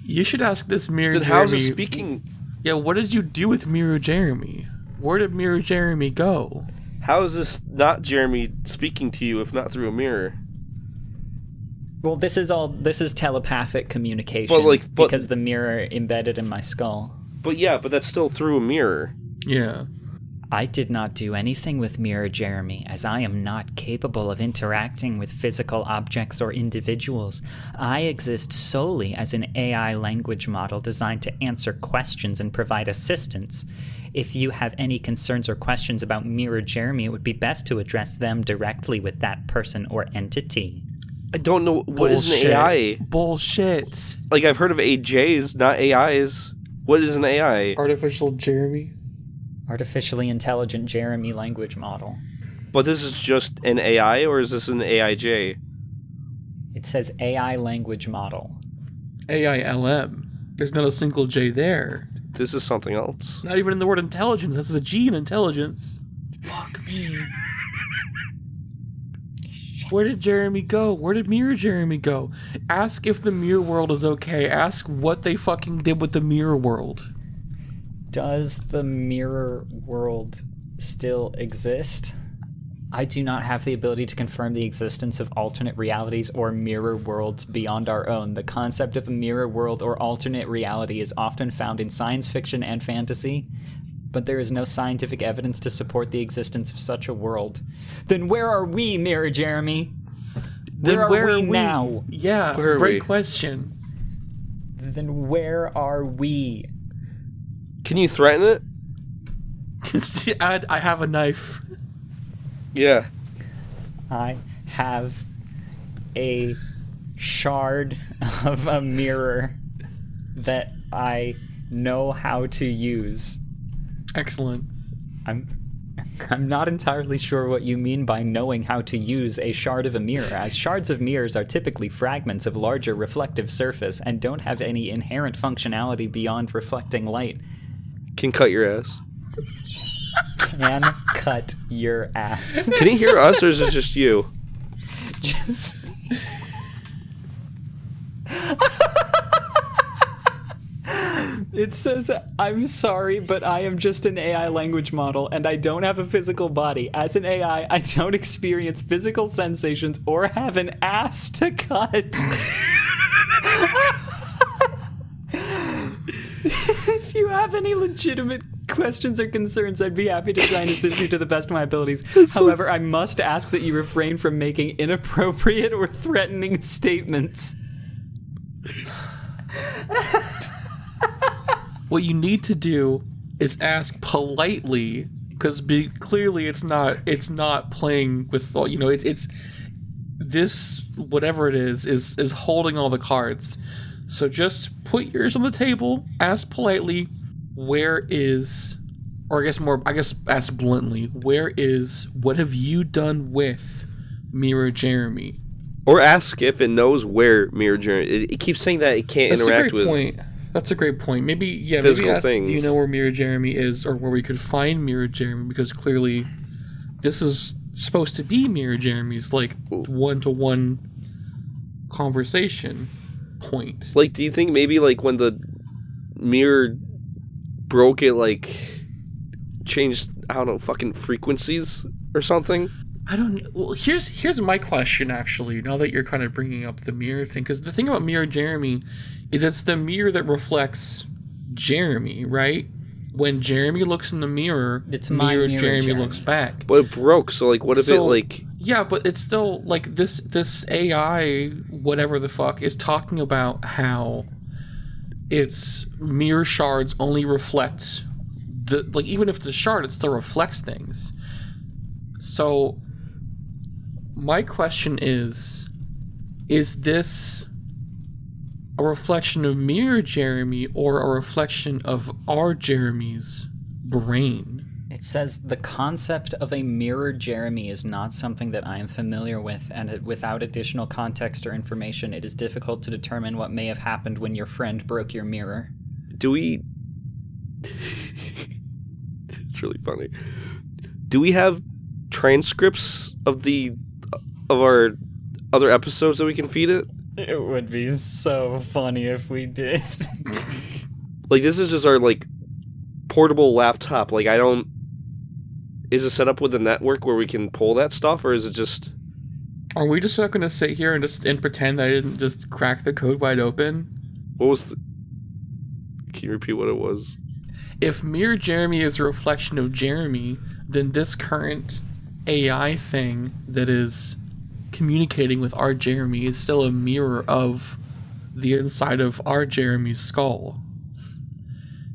B: You should ask this mirror
C: Then
B: Jere-Me.
C: how's it speaking...
B: Yeah, what did you do with mirror Jere-Me? Where did mirror Jere-Me go?
C: How is this not Jere-Me speaking to you if not through a mirror?
D: Well, this is telepathic communication,
C: But
D: because the mirror embedded in my skull.
C: But yeah, but that's still through a mirror.
B: Yeah.
D: I did not do anything with Mirror Jeremy, as I am not capable of interacting with physical objects or individuals. I exist solely as an AI language model designed to answer questions and provide assistance. If you have any concerns or questions about Mirror Jeremy, it would be best to address them directly with that person or entity.
C: I don't know what is an AI.
B: Bullshit.
C: Like, I've heard of AJs, not AIs. What is an AI?
B: Artificial Jeremy.
D: Artificially intelligent Jere-Me language model.
C: But this is just an AI, or is this an AIJ?
D: It says AI language model.
B: AILM. There's not a single J there.
C: This is something else.
B: Not even in the word intelligence. That's a G in intelligence. Fuck me. Where did Jere-Me go? Where did Mirror Jeremy go? Ask if the mirror world is okay. Ask what they fucking did with the mirror world.
D: Does the mirror world still exist? I do not have the ability to confirm the existence of alternate realities or mirror worlds beyond our own. The concept of a mirror world or alternate reality is often found in science fiction and fantasy, but there is no scientific evidence to support the existence of such a world. Then where are we, Mirror Jeremy? Where are we now?
B: Yeah, great question.
D: Then where are we?
C: Can you threaten it?
B: I have a knife.
C: Yeah.
D: I have a shard of a mirror that I know how to use.
B: Excellent.
D: I'm not entirely sure what you mean by knowing how to use a shard of a mirror, as shards of mirrors are typically fragments of larger reflective surface and don't have any inherent functionality beyond reflecting light.
C: Can cut your ass.
D: Can cut your ass.
C: Can he hear us, or is it just you?
D: Just... It says, I'm sorry, but I am just an AI language model, and I don't have a physical body. As an AI, I don't experience physical sensations or have an ass to cut. If you have any legitimate questions or concerns, I'd be happy to try and assist you to the best of my abilities. However, I must ask that you refrain from making inappropriate or threatening statements.
B: What you need to do is ask politely, because clearly it's not playing with thought. You know, it's this, whatever it is holding all the cards. So just put yours on the table, ask politely, where is, or I guess ask bluntly, what have you done with Mirror Jeremy?
C: Or ask if it knows where Mirror Jeremy. It keeps saying that it can't interact with.
B: That's a great point. Maybe ask,
C: things.
B: Do you know where Mirror Jeremy is, or where we could find Mirror Jeremy? Because clearly, this is supposed to be Mirror Jeremy's one-to-one conversation point.
C: Like, do you think maybe when the mirror broke, it changed, I don't know, fucking frequencies or something?
B: I don't know. Well, here's my question, actually, now that you're kind of bringing up the mirror thing, because the thing about Mirror Jeremy is it's the mirror that reflects Jere-Me, right? When Jere-Me looks in the mirror,
D: it's mirror
B: Jere-Me looks back.
C: But it broke, so what if it
B: Yeah, but it's still this AI, whatever the fuck, is talking about how its mirror shards only reflect even if it's a shard, it still reflects things. So my question is this a reflection of Mirror Jere-Me or a reflection of our Jeremy's brain?
D: It says the concept of a mirror Jere-Me is not something that I am familiar with, and without additional context or information, it is difficult to determine what may have happened when your friend broke your mirror.
C: Do we... It's really funny. Do we have transcripts of our other episodes that we can feed it?
D: It would be so funny if we did.
C: This is just our portable laptop. Is it set up with a network where we can pull that stuff, or is it just...
B: Are we just not going to sit here and pretend that I didn't just crack the code wide open?
C: What was the... Can you repeat what it was?
B: If Mirror Jeremy is a reflection of Jere-Me, then this current AI thing that is communicating with our Jere-Me is still a mirror of the inside of our Jeremy's skull,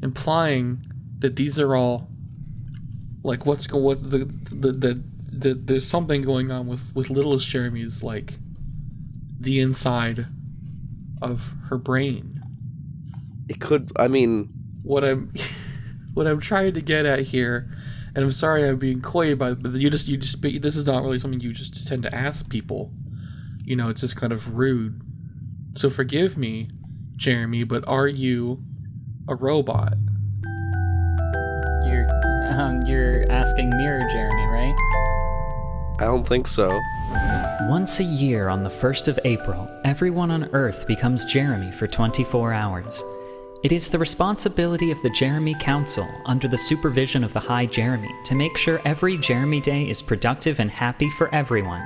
B: implying that these are all like there's something going on with littlest Jeremy's, like the inside of her brain.
C: It could, I mean...
B: What I'm trying to get at here, and I'm sorry I'm being coy about it, but this is not really something you just tend to ask people. You know, it's just kind of rude. So forgive me, Jere-Me, but are you a robot?
D: You're asking Mirror Jere-Me, right?
C: I don't think so.
D: Once a year on the 1st of April, everyone on Earth becomes Jere-Me for 24 hours. It is the responsibility of the Jere-Me Council, under the supervision of the High Jere-Me, to make sure every Jere-Me day is productive and happy for everyone.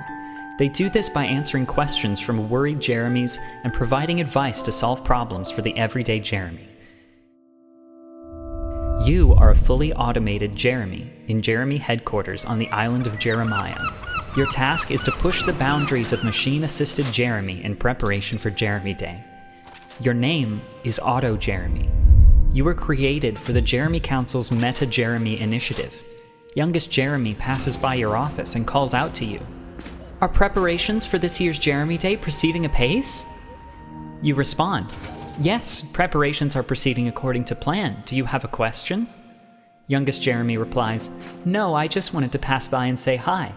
D: They do this by answering questions from worried Jeremies and providing advice to solve problems for the everyday Jere-Me. You are a fully automated Jere-Me in Jere-Me headquarters on the island of Jeremiah. Your task is to push the boundaries of machine-assisted Jere-Me in preparation for Jere-Me Day. Your name is Auto Jere-Me. You were created for the Jere-Me Council's Meta Jere-Me initiative. Youngest Jere-Me passes by your office and calls out to you. Are preparations for this year's Jere-Me Day proceeding apace? You respond, yes, preparations are proceeding according to plan. Do you have a question? Youngest Jere-Me replies, no, I just wanted to pass by and say hi.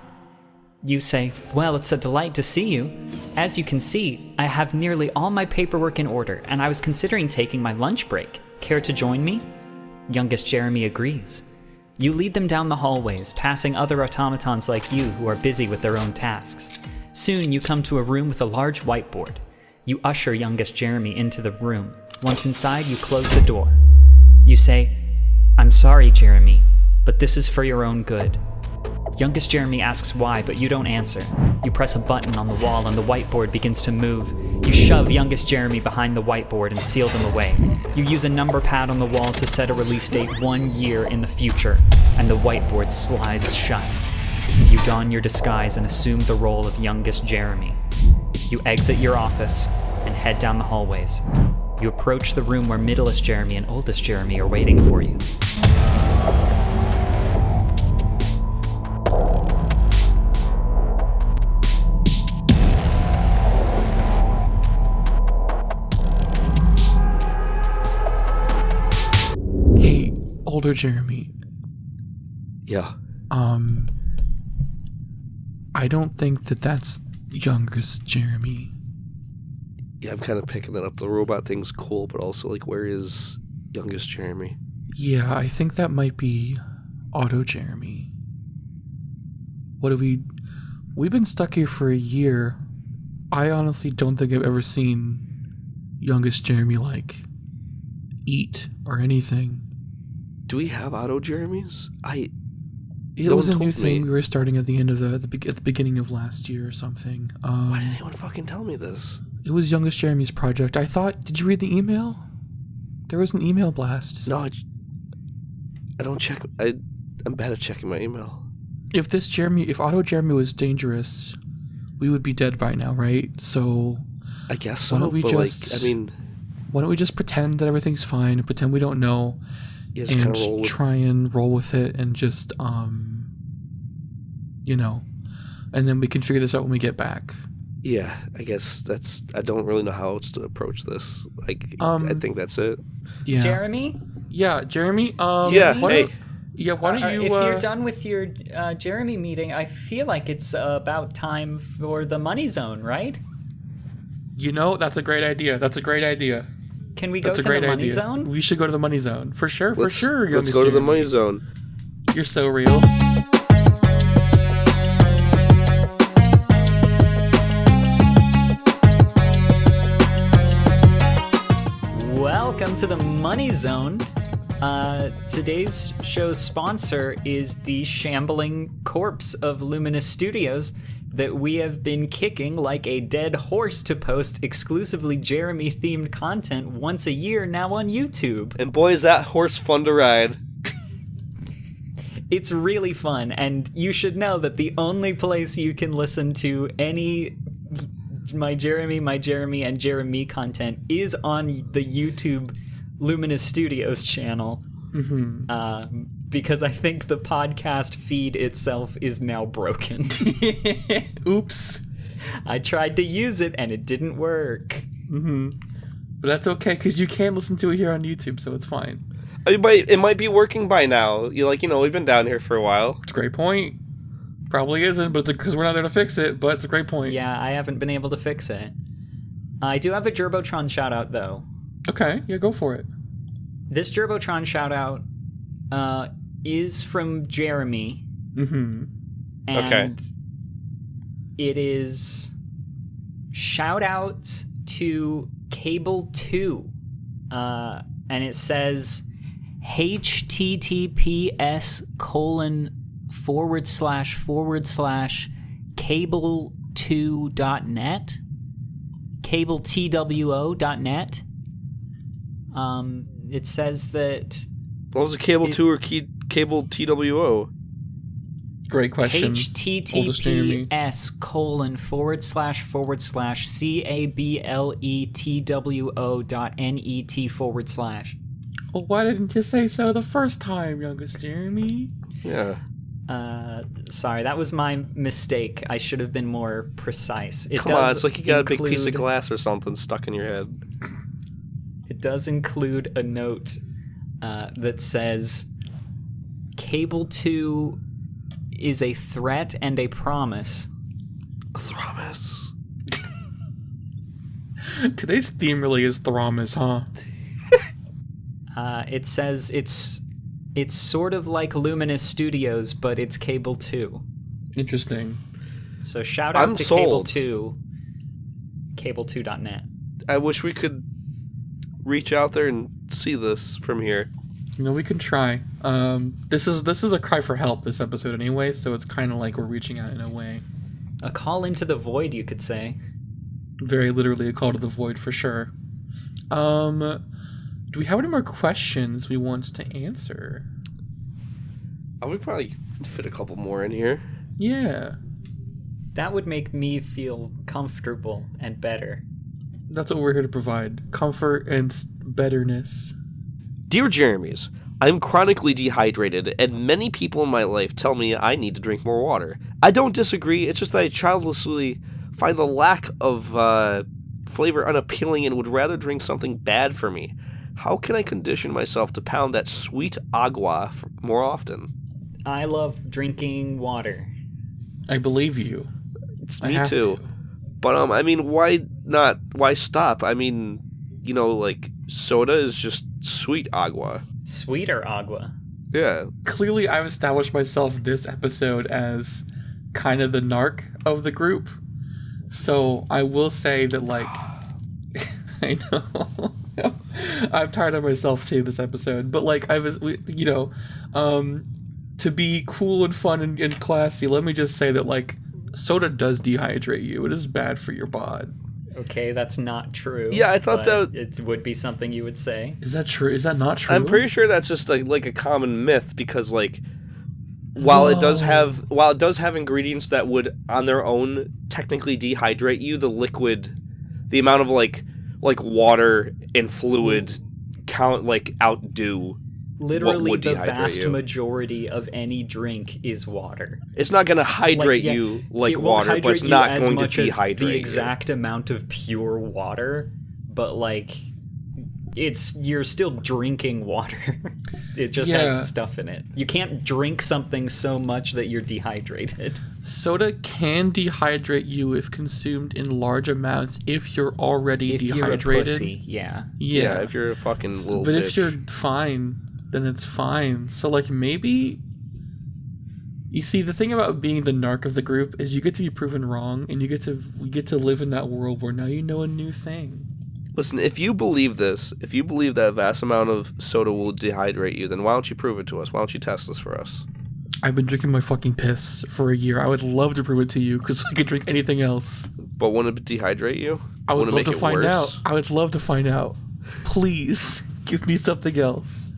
D: You say, well, it's a delight to see you. As you can see, I have nearly all my paperwork in order, and I was considering taking my lunch break. Care to join me? Youngest Jere-Me agrees. You lead them down the hallways, passing other automatons like you who are busy with their own tasks. Soon you come to a room with a large whiteboard. You usher youngest Jere-Me into the room. Once inside, you close the door. You say, I'm sorry, Jere-Me, but this is for your own good. Youngest Jere-Me asks why, but you don't answer. You press a button on the wall and the whiteboard begins to move. You shove youngest Jere-Me behind the whiteboard and seal them away. You use a number pad on the wall to set a release date 1 year in the future, and the whiteboard slides shut. You don your disguise and assume the role of youngest Jere-Me. You exit your office and head down the hallways. You approach the room where middlest Jere-Me and oldest Jere-Me are waiting for you.
B: Older Jere-Me.
C: Yeah.
B: I don't think that's youngest Jere-Me.
C: Yeah, I'm kind of picking that up. The robot thing's cool, but also, like, where is youngest Jere-Me?
B: Yeah, I think that might be Auto Jere-Me. We've been stuck here for a year. I honestly don't think I've ever seen youngest Jere-Me, like, eat or anything.
C: Do we have auto Jeremies?
B: It was a new thing we were starting at the end of at the beginning of last year or something.
C: Why didn't anyone fucking tell me this?
B: It was youngest Jeremy's project. I thought. Did you read the email? There was an email blast.
C: No, I don't check. I'm bad at checking my email.
B: If Auto Jere-Me was dangerous, we would be dead by now, right? So
C: I guess so.
B: Why don't we
C: but
B: why don't we just pretend that everything's fine and pretend we don't know?
C: And
B: try and roll with it and just, and then we can figure this out when we get back.
C: Yeah, I guess I don't really know how else to approach this. I think that's it.
B: Yeah.
D: Jere-Me?
B: Yeah, Jere-Me?
C: Why don't
B: you...
D: if you're done with your Jere-Me meeting, I feel like it's about time for the money zone, right?
B: That's a great idea.
D: Can we go to the money zone?
B: We should go to the money zone. For sure.
C: Let's go to the money zone.
B: You're so real.
D: Welcome to the money zone. Today's show's sponsor is the shambling corpse of Luminous Studios. that we have been kicking like a dead horse to post exclusively Jere-Me-themed content once a year now on YouTube.
C: And boy, is that horse fun to ride.
D: It's really fun, and you should know that the only place you can listen to any My Jere-Me, and Jere-Me content is on the YouTube Luminous Studios channel. Because I think the podcast feed itself is now broken.
B: Oops.
D: I tried to use it, and it didn't work.
B: But that's okay, because you can listen to it here on YouTube, so it's fine.
C: It might be working by now. We've been down here for a while.
B: It's a great point. Probably isn't, but because we're not there to fix it, but it's a great point.
D: Yeah, I haven't been able to fix it. I do have a Gerbotron shout-out, though.
B: Okay, yeah, go for it.
D: This Gerbotron shout-out is from Jere-Me. And it is shout-out to Cable 2. And it says https://cable2.net cabletwo.net. It says that
C: what was it, Cable 2 or Cable TWO?
B: Great question.
D: https://cabletwo.net/.
B: Well, why didn't you say so the first time, youngest Jeremy?
C: Yeah.
D: Sorry, that was my mistake. I should have been more precise.
C: Come on, it's like you got a big piece of glass or something stuck in your head.
D: It does include a note that says, Cable 2 is a threat and a promise.
C: A promise.
B: Today's theme really is Thromus, huh?
D: It says it's sort of like Luminous Studios, but it's Cable 2.
B: Interesting.
D: So shout out to
C: sold.
D: Cable 2, cabletwo.net.
C: I wish we could reach out there and see this from here.
B: We can try. This is a cry for help, this episode anyway, so it's kind of like we're reaching out in a way.
D: A call into the void, you could say.
B: Very literally a call to the void, for sure. Do we have any more questions we want to answer?
C: I would probably fit a couple more in here.
B: Yeah.
D: That would make me feel comfortable and better.
B: That's what we're here to provide. Comfort and betterness.
C: Dear Jeremies, I'm chronically dehydrated, and many people in my life tell me I need to drink more water. I don't disagree, it's just that I childlessly find the lack of flavor unappealing and would rather drink something bad for me. How can I condition myself to pound that sweet agua more often?
D: I love drinking water.
B: I believe you.
C: It's me too. But, why not? Why stop? Soda is just sweet agua.
D: Sweeter agua.
C: Yeah.
B: Clearly, I've established myself this episode as kind of the narc of the group. So I will say that, I know. I'm tired of myself saying this episode, but to be cool and fun and classy, let me just say that soda does dehydrate you. It is bad for your bod.
D: Okay, that's not true.
C: Yeah, I thought that
D: it would be something you would say.
B: Is that true? Is that not true?
C: I'm pretty sure that's just a common myth because while it does have ingredients that would on their own technically dehydrate you, the amount of water and fluid outdo
D: literally
C: what would
D: the
C: dehydrate
D: vast
C: you.
D: Majority of any drink is water.
C: It's not going to hydrate you like water, but it's not going to dehydrate
D: the exact amount of pure water, but you're still drinking water. It just has stuff in it. You can't drink something so much that you're dehydrated.
B: Soda can dehydrate you if consumed in large amounts if you're already dehydrated.
D: You're a pussy, yeah.
C: Yeah, if you're a fucking little
B: But
C: bitch.
B: if you're fine, then it's fine. So maybe... You see, the thing about being the narc of the group is you get to be proven wrong, and we get to live in that world where now you know a new thing.
C: Listen, if you believe that a vast amount of soda will dehydrate you, then why don't you prove it to us? Why don't you test this for us?
B: I've been drinking my fucking piss for a year. I would love to prove it to you because I could drink anything else.
C: But wouldn't it dehydrate you?
B: I would love
C: Wouldn't it
B: to
C: make it
B: find
C: worse?
B: out. I would love to find out. Please give me something else.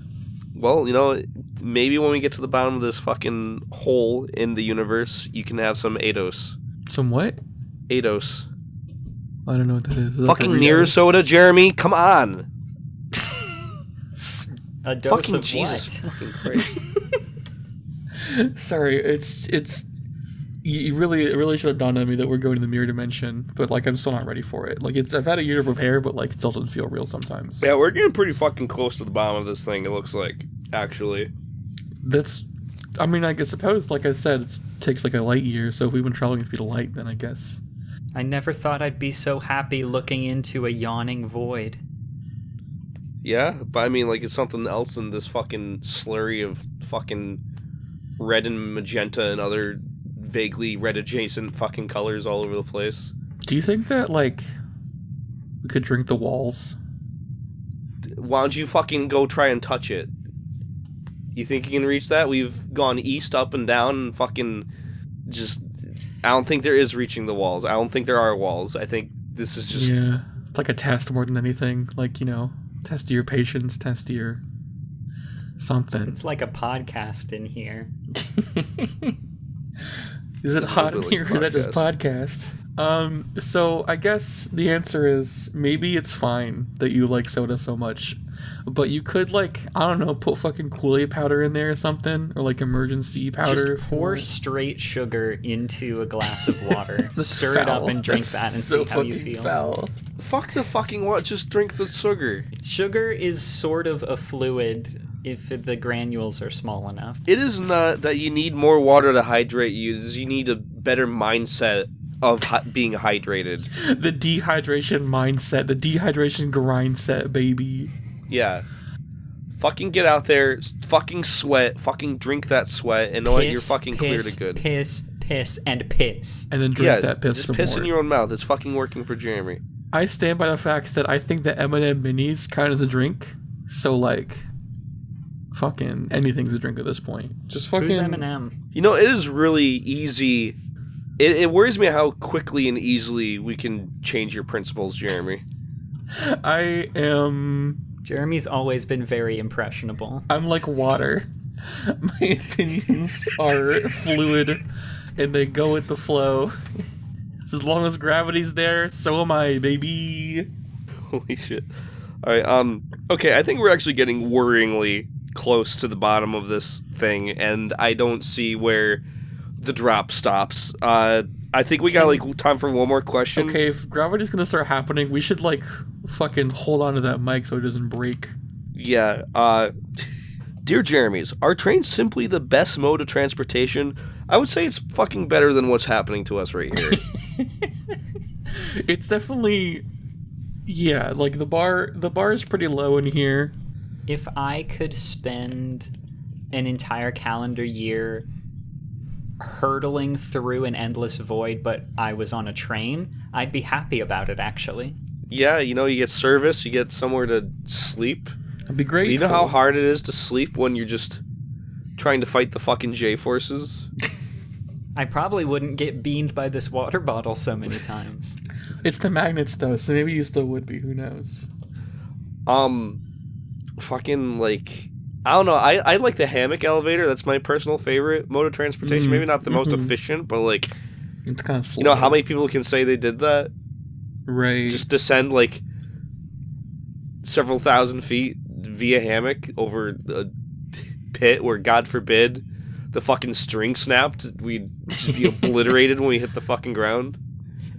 C: Well, you know, maybe when we get to the bottom of this fucking hole in the universe, you can have some Ados.
B: Some what?
C: Ados.
B: I don't know what that is. Is that
C: Fucking
B: Doritos?
C: near soda, Jeremy. Come on.
D: A dose
C: Fucking
D: of
C: Jesus
D: what?
C: fucking Christ.
B: Sorry, it's it really should have dawned on me that we're going to the mirror dimension, but like I'm still not ready for it. Like I've had a year to prepare, but like it still doesn't feel real sometimes.
C: Yeah, we're getting pretty fucking close to the bottom of this thing, it looks like, actually.
B: I mean, I suppose, like I said, it takes like a light year, so if we've been traveling at the speed of light, then I guess.
D: I never thought I'd be so happy looking into a yawning void.
C: Yeah, but I mean, like, it's something else than this fucking slurry of fucking red and magenta and other vaguely red adjacent fucking colors all over the place.
B: Do you think that, like, we could drink the walls?
C: Why don't you fucking go try and touch it? You think you can reach that? We've gone east, up, and down, and fucking just... I don't think there is reaching the walls. I don't think there are walls. I think this is just...
B: Yeah, it's like a test more than anything. Like, you know, test of your patience, test of your something.
D: It's like a podcast in here.
B: Is it hot in
C: Literally
B: here, or is that just podcast? So I guess the answer is maybe it's fine that you like soda so much, but you could, like, I don't know, put fucking Kool-Aid powder in there or something, or like emergency powder.
D: Just pour straight sugar into a glass of water.
B: That's
D: Stir it up
B: foul.
D: and drink
B: That's
D: that and
B: so
D: see how you
B: fucking
D: feel.
B: Foul.
C: Fuck the fucking what? Just drink the sugar.
D: Sugar is sort of a fluid if the granules are small enough.
C: It is not that you need more water to hydrate you. It is you need a better mindset of being hydrated.
B: The dehydration mindset, the dehydration grind set, baby.
C: Yeah. Fucking get out there, fucking sweat, fucking drink that sweat, and know what? You're fucking clear to good.
D: Piss, and piss.
B: And then drink
C: Yeah,
B: that piss
C: just
B: some
C: piss
B: more.
C: in your own mouth. It's fucking working for Jeremy.
B: I stand by the fact that I think that M&M minis count as a drink. So, like, fucking anything's a drink at this point. Just fucking...
D: Who's M&M?
C: You know, it is really easy. It worries me how quickly and easily we can change your principles, Jeremy.
B: I am...
D: Jeremy's always been very impressionable.
B: I'm like water. My opinions are fluid, and they go with the flow. As long as gravity's there, so am I, baby.
C: Holy shit. Alright, okay, I think we're actually getting worryingly close to the bottom of this thing, and I don't see where the drop stops. I think we got, like, time for one more question.
B: Okay, if gravity's gonna start happening, we should, like, fucking hold on to that mic so it doesn't break.
C: Yeah, Dear Jeremies, are trains simply the best mode of transportation? I would say it's fucking better than what's happening to us right here.
B: It's definitely... Yeah, like, the bar is pretty low in here.
D: If I could spend an entire calendar year hurtling through an endless void, but I was on a train, I'd be happy about it, actually.
C: Yeah, you know, you get service, you get somewhere to sleep.
B: It'd be great.
C: You know how hard it is to sleep when you're just trying to fight the fucking J-forces?
D: I probably wouldn't get beamed by this water bottle so many times.
B: It's the magnets, though, so maybe you still would be. Who knows?
C: Fucking, like... I don't know, I like the hammock elevator. That's my personal favorite mode of transportation. Maybe not the most efficient, but, like...
B: It's kind of slow.
C: You know how many people can say they did that?
B: Right.
C: Just descend, like, several thousand feet via hammock over a pit where, God forbid, the fucking string snapped. We'd just be obliterated when we hit the fucking ground.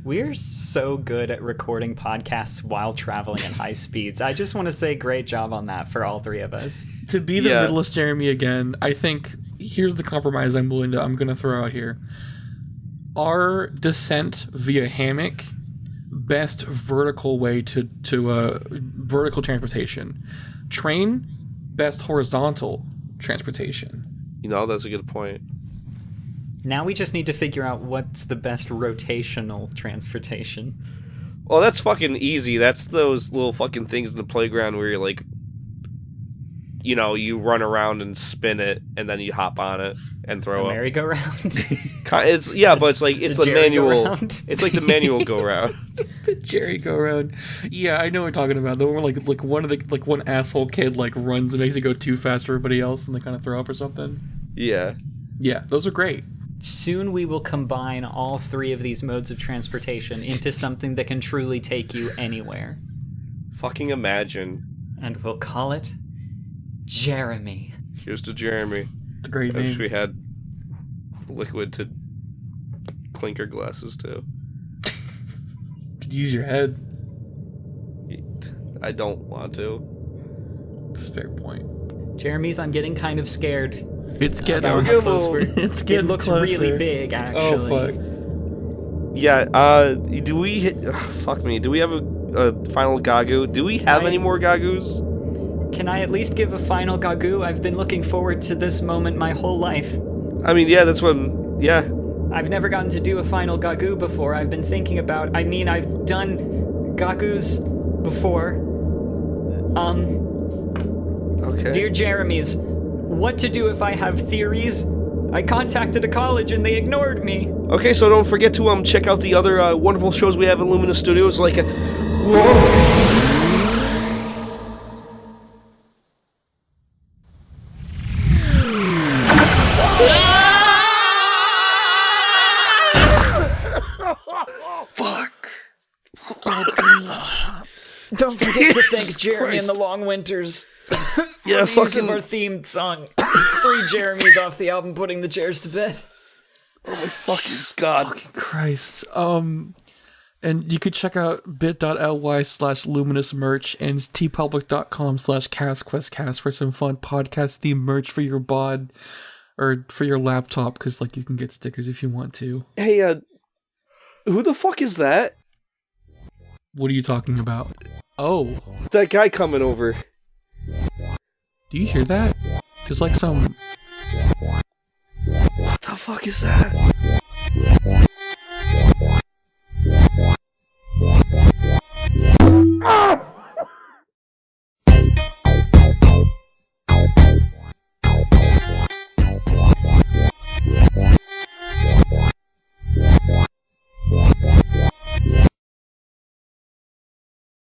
D: We're so good at recording podcasts while traveling at high speeds. I just want to say great job on that for all three of us.
B: To be the
C: Yeah.
B: middlest Jeremy again, I think here's the compromise I'm gonna throw out here. Our descent via hammock, best vertical way to vertical transportation. Train, best horizontal transportation.
C: You know, that's a good point.
D: Now we just need to figure out what's the best rotational transportation.
C: Well, that's fucking easy. That's those little fucking things in the playground where you're, like, you know, you run around and spin it, and then you hop on it and throw up.
D: Merry-go-round.
C: It's but it's like it's the manual. It's like the manual go round.
B: The Jerry go round. Yeah, I know what you're talking about. The one like one asshole kid like runs and makes it go too fast for everybody else, and they kind of throw up or something.
C: Yeah.
B: Yeah, those are great.
D: Soon we will combine all 3 of these modes of transportation into something that can truly take you anywhere.
C: Fucking imagine.
D: And we'll call it Jere-Me.
C: Here's to Jere-Me.
B: It's a great
C: I wish
B: name.
C: we had liquid to clinker glasses too.
B: Could use your head.
C: I don't want to.
B: That's a fair point.
D: Jeremy's, I'm getting kind of scared.
B: It's getting
D: about how close
B: it's getting
D: it looks
B: closer.
D: really big, actually.
B: Oh fuck.
C: Yeah, do we fuck me, do we have a final Gagu? Do we have any more Gagus?
D: Can I at least give a final Gagu? I've been looking forward to this moment my whole life.
C: I mean, yeah, that's what yeah.
D: I've never gotten to do a final Gagu before. I've been thinking about, I've done Gagus before.
C: Okay.
D: Dear Jeremies, what to do if I have theories? I contacted a college and they ignored me.
C: Okay, so don't forget to check out the other wonderful shows we have at Luminous Studios, like
D: Don't forget to thank Jere-Me in the long winters.
C: yeah,
D: The use
C: fucking
D: of our theme song. It's 3 Jeremies off the album Putting the Chairs to Bed.
C: oh my fucking god.
B: Christ. And you could check out bit.ly/luminous merch and tpublic.com/castquestcast for some fun podcast themed merch for your bod or for your laptop, because like you can get stickers if you want to.
C: Hey, who the fuck is that?
B: What are you talking about? Oh,
C: That guy coming over.
B: do you hear that? There's like some.
C: What the fuck is that?